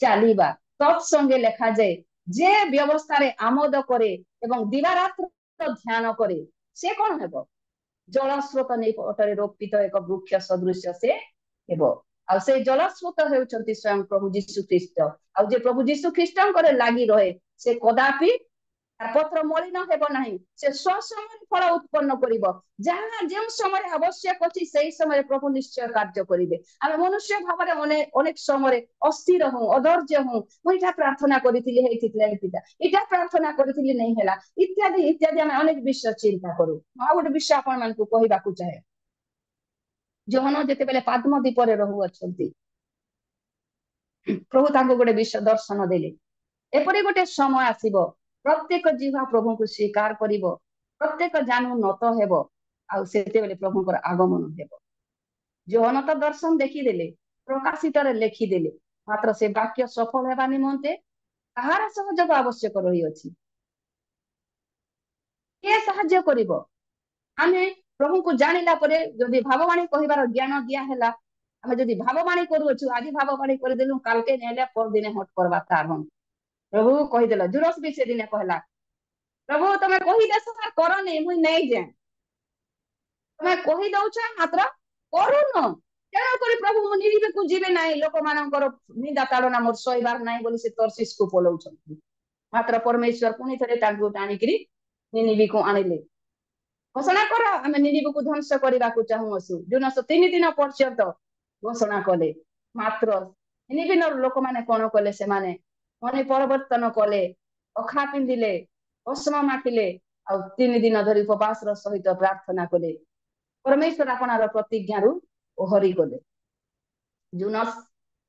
ଚାଲିବା ତତ୍ସଙ୍ଗେ ଲେଖାଯାଏ, ଯେ ବ୍ୟବସ୍ଥାରେ ଆମୋଦ କରେ ଏବଂ ଦିବାରାତ୍ର ଧ୍ୟାନ କରେ ସେ କଣ ହେବ? ଜଳସ୍ରୋତ ନିକଟରେ ରୋପିତ ଏକ ବୃକ୍ଷ ସଦୃଶ୍ୟ ସେ ହେବ। ଆଉ ସେଇ ଜଳସ୍ରୋତ ହେଉଛନ୍ତି ସ୍ୱୟଂ ପ୍ରଭୁ ଯୀଶୁ ଖ୍ରୀଷ୍ଟ। ଆଉ ଯେ ପ୍ରଭୁ ଯୀଶୁ ଖ୍ରୀଷ୍ଟଙ୍କର ଲାଗି ରହେ ସେ କଦାପି ପତ୍ର ମଳିନ ହେବ ନାହିଁ, ସେ ସ୍ୱସମୟରେ ଫଳ ଉତ୍ପନ୍ନ କରିବ। ଯାହା ଯେଉଁ ସମୟରେ ଆବଶ୍ୟକ ଅଛି ସେଇ ସମୟରେ ପ୍ରଭୁ ନିଶ୍ଚୟ କାର୍ଯ୍ୟ କରିବେ। ଆମେ ମନୁଷ୍ୟ ଭାବରେ ଅନେକ ସମୟରେ ଅସ୍ଥିର ହଉ, ଅଧୈର୍ଯ୍ୟ ହଉ, ମୁଁ ଏଇଟା ପ୍ରାର୍ଥନା କରିଥିଲି ହେଇଥିଲା, ଏଇଟା ପ୍ରାର୍ଥନା କରିଥିଲି ନେଇ ହେଲା, ଇତ୍ୟାଦି ଇତ୍ୟାଦି ଆମେ ଅନେକ ବିଷୟ ଚିନ୍ତା କରୁ। ଆଉ ଗୋଟେ ବିଷୟ ଆପଣ ମାନଙ୍କୁ କହିବାକୁ ଚାହେଁ, ଯୋହନ ଯେତେବେଳେ ପାଦ୍ମ ଦ୍ୱୀପରେ ରହୁଅଛନ୍ତି, ପ୍ରଭୁ ତାଙ୍କୁ ଗୋଟେ ବିଷୟ ଦର୍ଶନ ଦେଲେ, ଏପରି ଗୋଟେ ସମୟ ଆସିବ ପ୍ରତ୍ୟେକ ଜିହ୍ବା ପ୍ରଭୁଙ୍କୁ ସ୍ୱୀକାର କରିବ, ପ୍ରତ୍ୟେକ ଜାନୁ ନତ ହେବ, ଆଉ ସେତେବେଳେ ପ୍ରଭୁଙ୍କର ଆଗମନ ହେବ। ଯୋହନ ତ ଦର୍ଶନ ଦେଖିଦେଲେ, ପ୍ରକାଶିତରେ ଲେଖିଦେଲେ, ମାତ୍ର ସେ ବାକ୍ୟ ସଫଳ ହେବା ନିମନ୍ତେ କାହାର ସହଯୋଗ ଆବଶ୍ୟକ ରହିଅଛି? କିଏ ସାହାଯ୍ୟ କରିବ? ଆମେ ପ୍ରଭୁଙ୍କୁ ଜାଣିଲା ପରେ ଯଦି ଭାବବାଣୀ କହିବାର ଜ୍ଞାନ ଦିଆ ହେଲା, ଆମେ ଯଦି ଭାବବାଣୀ କରୁଅଛୁ, ଆଜି ଭାବବାଣୀ କରିଦେଲୁ, କାଲକେ ନେଲେ ପରଦିନେ ହଟ କରବା ତାର ହମ ପ୍ରଭୁ କହିଦେଲା। ଜୁରସ ବି ସେଦିନେ କହିଲା, ପ୍ରଭୁ ତମେ କହିଦେସ କରନି, ମୁଇଁ ନେଇଯାଏ, ତମେ କହିଦଉଛ ମାତ୍ର କରୁନ। ତେଣୁକରି ପ୍ରଭୁ ମୁଁ ନିରିବେକୁ ଯିବେ ନାହିଁ, ଲୋକମାନଙ୍କର ନିନ୍ଦା ତାଡ଼ନା ମୋର ସହିବାର ନାହିଁ ବୋଲି ସେ ତର୍ସିସକୁ ପଳଉଛନ୍ତି। ମାତ୍ର ପରମେଶ୍ୱର ପୁଣି ଥରେ ତାଙ୍କୁ ଟାଣିକିରି ନିନିବିକୁ ଆଣିଲେ। ଘୋଷଣା କର ଆମେ ନିନିବିକୁ ଧ୍ୱଂସ କରିବାକୁ ଚାହୁଁଅଛୁ। 3 ଦିନ ପର୍ଯ୍ୟନ୍ତ ଘୋଷଣା କଲେ, ମାତ୍ର ନିନିବିର ଲୋକମାନେ କଣ କଲେ? ସେମାନେ ମନେ ପରିବର୍ତ୍ତନ କଲେ, ଅଖା ପିନ୍ଧିଲେ, ଭସ୍ମ ମାଖିଲେ, ଆଉ 3 ଦିନ ଧରି ଉପବାସର ସହିତ ପ୍ରାର୍ଥନା କଲେ। परमेश्वर आपणार प्रतिज्ञारू ओहरी गले। जुनस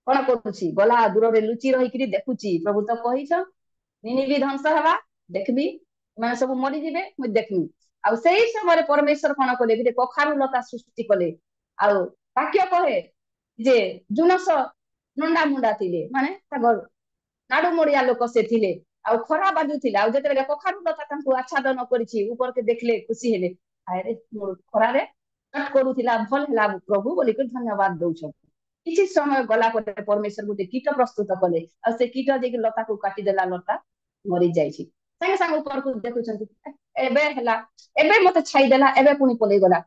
कौन करुछि गला दूर रे लुचि रही देखुछि प्रभु तो कहिछ निनिबी ध्वंस हवा देखबी माने सब मरि जिवे मु देखनी आ सेही समय परमेश्वर कौन कले बिते कखारु लता सृष्टि कले आ वाक्य कहे जे जुनस नंडा मुंडा थिले माने तागर नाडु मोड़िया लोक से थिले आ खरा बाजू थिले आ जेते कखारु लता तांको आच्छादन करिछि ऊपर के देखले खुशी हेले आरे खरा रे कट करूथिला भल हला प्रभु बोली के धन्यवाद दउछ। किछि समय गला पर परमेश्वर गुटे कीट प्रस्तुत कले आ से कीट जे लता को काटी देला लता मरि जाइछि संगे संग ऊपर को देखुछंती एबे हला एबे मते छाई देला एबे पुनी पले गला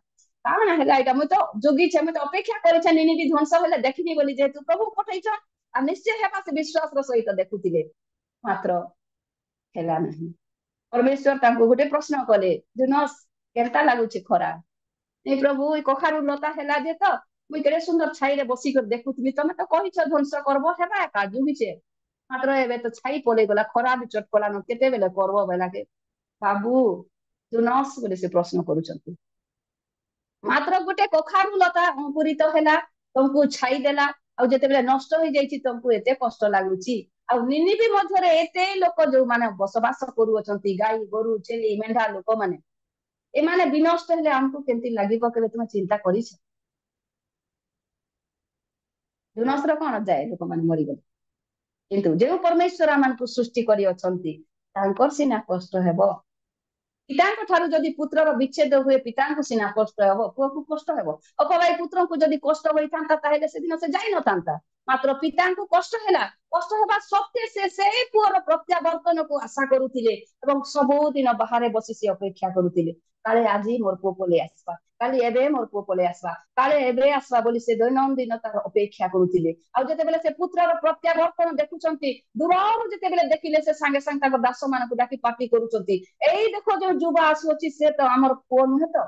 काना हला एटा मते जोगी छे मते अपेक्षा करे छे निनी ध्वंस होले देखिनी बोली जे तू प्रभु पठैछ आ निश्चय हेबा से विश्वास रो सहित देखुतिले मात्र हेला नहीं। परमेश्वर तांको गुटे प्रश्न कले जुनस केनता लागुछि खरा ए प्रभु ए कखारु लता हेला जे तो मुई केडे सुंदर छाई रे बसी कर देखुथबी तमे तो कहिछ ध्वंस करबो हेबा काजू बिचे मात्र एबे तो छाई पले गला खरा भी चटकला न केते बेले करबो बेला के बाबू जुनस बोले से प्रश्न करूछंती मात्र गुटे कखारु लता अंकुरित हेला तुमको छाई देला आ जेते बेले नष्ट होई जाईछि तुमको एते कष्ट लागुछि आ निनिबी मध्यरे एते लोक जो माने बसवास करू अछंती गाई गोरु छेली मेंढा लोक माने ए माने विनष्ट हेले हमको केंती लागिबो केबे तुम चिंता करिछ जुनस रो कोन जाय लोक माने मरि गले किंतु जे परमेश्वर आमानकु सृष्टि करी अछंती तांकर सिना कष्ट हेबो पितांक ठारू जदि पुत्रर विच्छेद हुए पितांक सिना कष्ट हेबो पुओ कष्ट हेबो अकबाई पुत्र को जदि कष्ट होई थांता ताहेले से दिन से जाई न थांता मात्र पितांक कष्ट हेला कष्ट हेबा सत्य से पुओर प्रत्यावर्तन को आशा करूथिले एवं सबो दिन बाहर बसी से अपेक्षा करूथिले काले आजी मोर पुओ पले आसबा काली एबे मोर पुओ पले आसबा काले एबे आसबा बोली से दैनंदिन तार अपेक्षा करूथिले आ जेते बेले से पुत्रर प्रत्यावर्तन देखुचंती दूरରୁ जेते बेले देखिले से संगे संग तार दास मानकु डाकी पार्टी करूचंती एई देखो जो युवा आसुची से तो हमर पुओ नुहे तो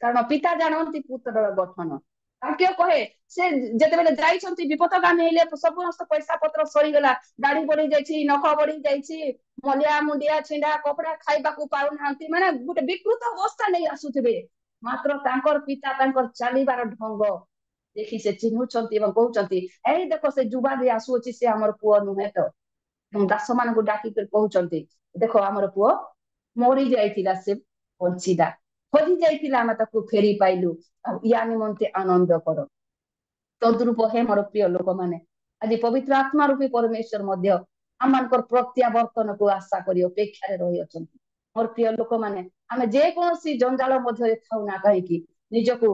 कारण पिता जानती पुत्रर गठन ताके कहे से जेते बेले जाइछंती विपद गाने हेले समस्त पैसा पत्र सरी गला दाढ़ी बढ़ी जाइछि नख बढ़ी जाइछि मलिया मुंडिया छिंडा कपड़ा खाइबा को पाउ नांती माने गुटे विकृत अवस्था नै आसुथिबे मात्र तांकर पिता तांकर चालीबार ढंग देखि से चिन्हुचंती एवं कहउचंती एई देखो से युवा जे आसुची से हमर पुओ नुहे तो दास मानकु डाकी कर कहउचंती देखो हमर पुओ मरी जाइथिला से बंचिदा खोजी जाइथिला हम ताकू फेरी पाइलु आ या निमंते आनंद कर तद्रूप हे मोर प्रिय लोक माने आज पवित्र आत्मा रूपी परमेश्वर मध्य आमानकर प्रत्यावर्तन को आशा करी अपेक्षा रे रही अछंती मोर प्रिय लोक माने आमे जे कोनोसी जंजाल मध्य थाउ ना कहि कि निजको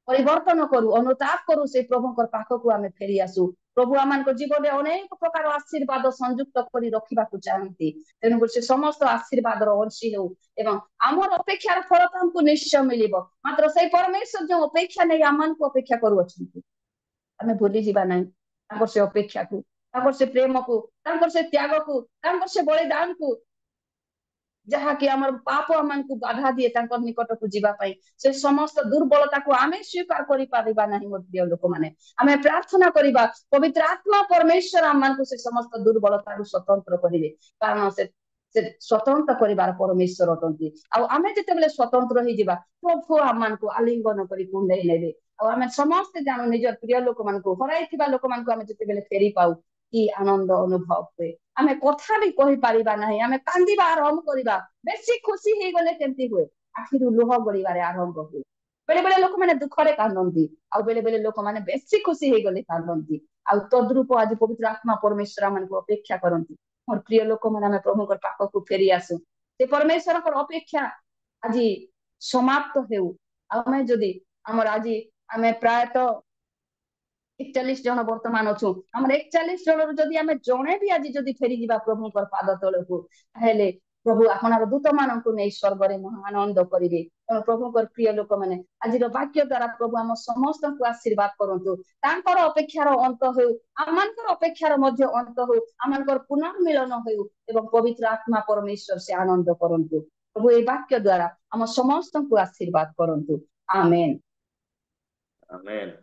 परिवर्तन करू अनुताप करू से प्रभुकर पाखकु आमे फेरी आसु प्रभु आमान जीवन में अनेक प्रकार आशीर्वाद संयुक्त कर रखा चाहती तेणुक से समस्त आशीर्वाद अंशी हो एवं आमर अपेक्षार फल तो हमको निश्चय मिल मात्र से परमेश्वर जो अपेक्षा नहीं आम को अपेक्षा करूँ भूली जावा ना से अपेक्षा को से प्रेम को से त्याग को से बलिदान को जहाँ कि आमर पाप आम को बाधा दिए निकट को जीवाई से समस्त दुर्बलता को आमे स्वीकार करिपा नहीं मोर प्रिय लोक मैंने आमे प्रार्थना करिबा पवित्र आत्मा परमेश्वर आम को से समस्त दुर्बलता को स्वतंत्र करिवे कारण से स्वतंत्र करिबार परमेश्वर अटंती आमे जेते बेले स्वतंत्र हो जिबा प्रभु आम को आलिंगन करी कुंडई नेबे आमे समस्त जानू निज प्रिय लोक मान को हराइथिबा लोक मान को आमे जेते बेले फेरी पाऊ कि आनंद अनुभव हुए आमे कथा भी कहि पारिबा नहीं आमे कांदीबा आरंभ करिबा बेसी खुशी हे गले केमती हुए आखिर लुह गड़िबारे आरंभ हुए बेले बेले लोक माने दुखरे कांदंती आ बेले बेले लोक माने बेसी खुशी हे गले कांदंती आ तद्रूप आज पवित्र आत्मा परमेश्वर मान को अपेक्षा करंती मोर प्रिय लोक माने आमे प्रभुकर पाखकु फेरी आसु से परमेश्वरकर अपेक्षा आज समाप्त हेउ आमे जदी हमर आज आमे प्रायतः 41 जन वर्तमान अच्छु आम 41 जन जदि आम जड़े भी आज जदि फेरी जा प्रभुकर पाद तल को हेले प्रभु आपणार दूत मान नहीं स्वर्ग में महानंद करेंगे प्रभुकर प्रिय लोक मैंने आज वाक्य द्वारा प्रभु आम समस्त को आशीर्वाद करंतु तांकर अपेक्षार अंत हो आमनकर अपेक्षार मध्य अंत हो आमनकर पुनर्मिलन हो एवं पवित्र आत्मा परमेश्वर से आनंद करंतु प्रभु ए वाक्य द्वारा आम समस्त को आशीर्वाद करंतु आमेन आमेन।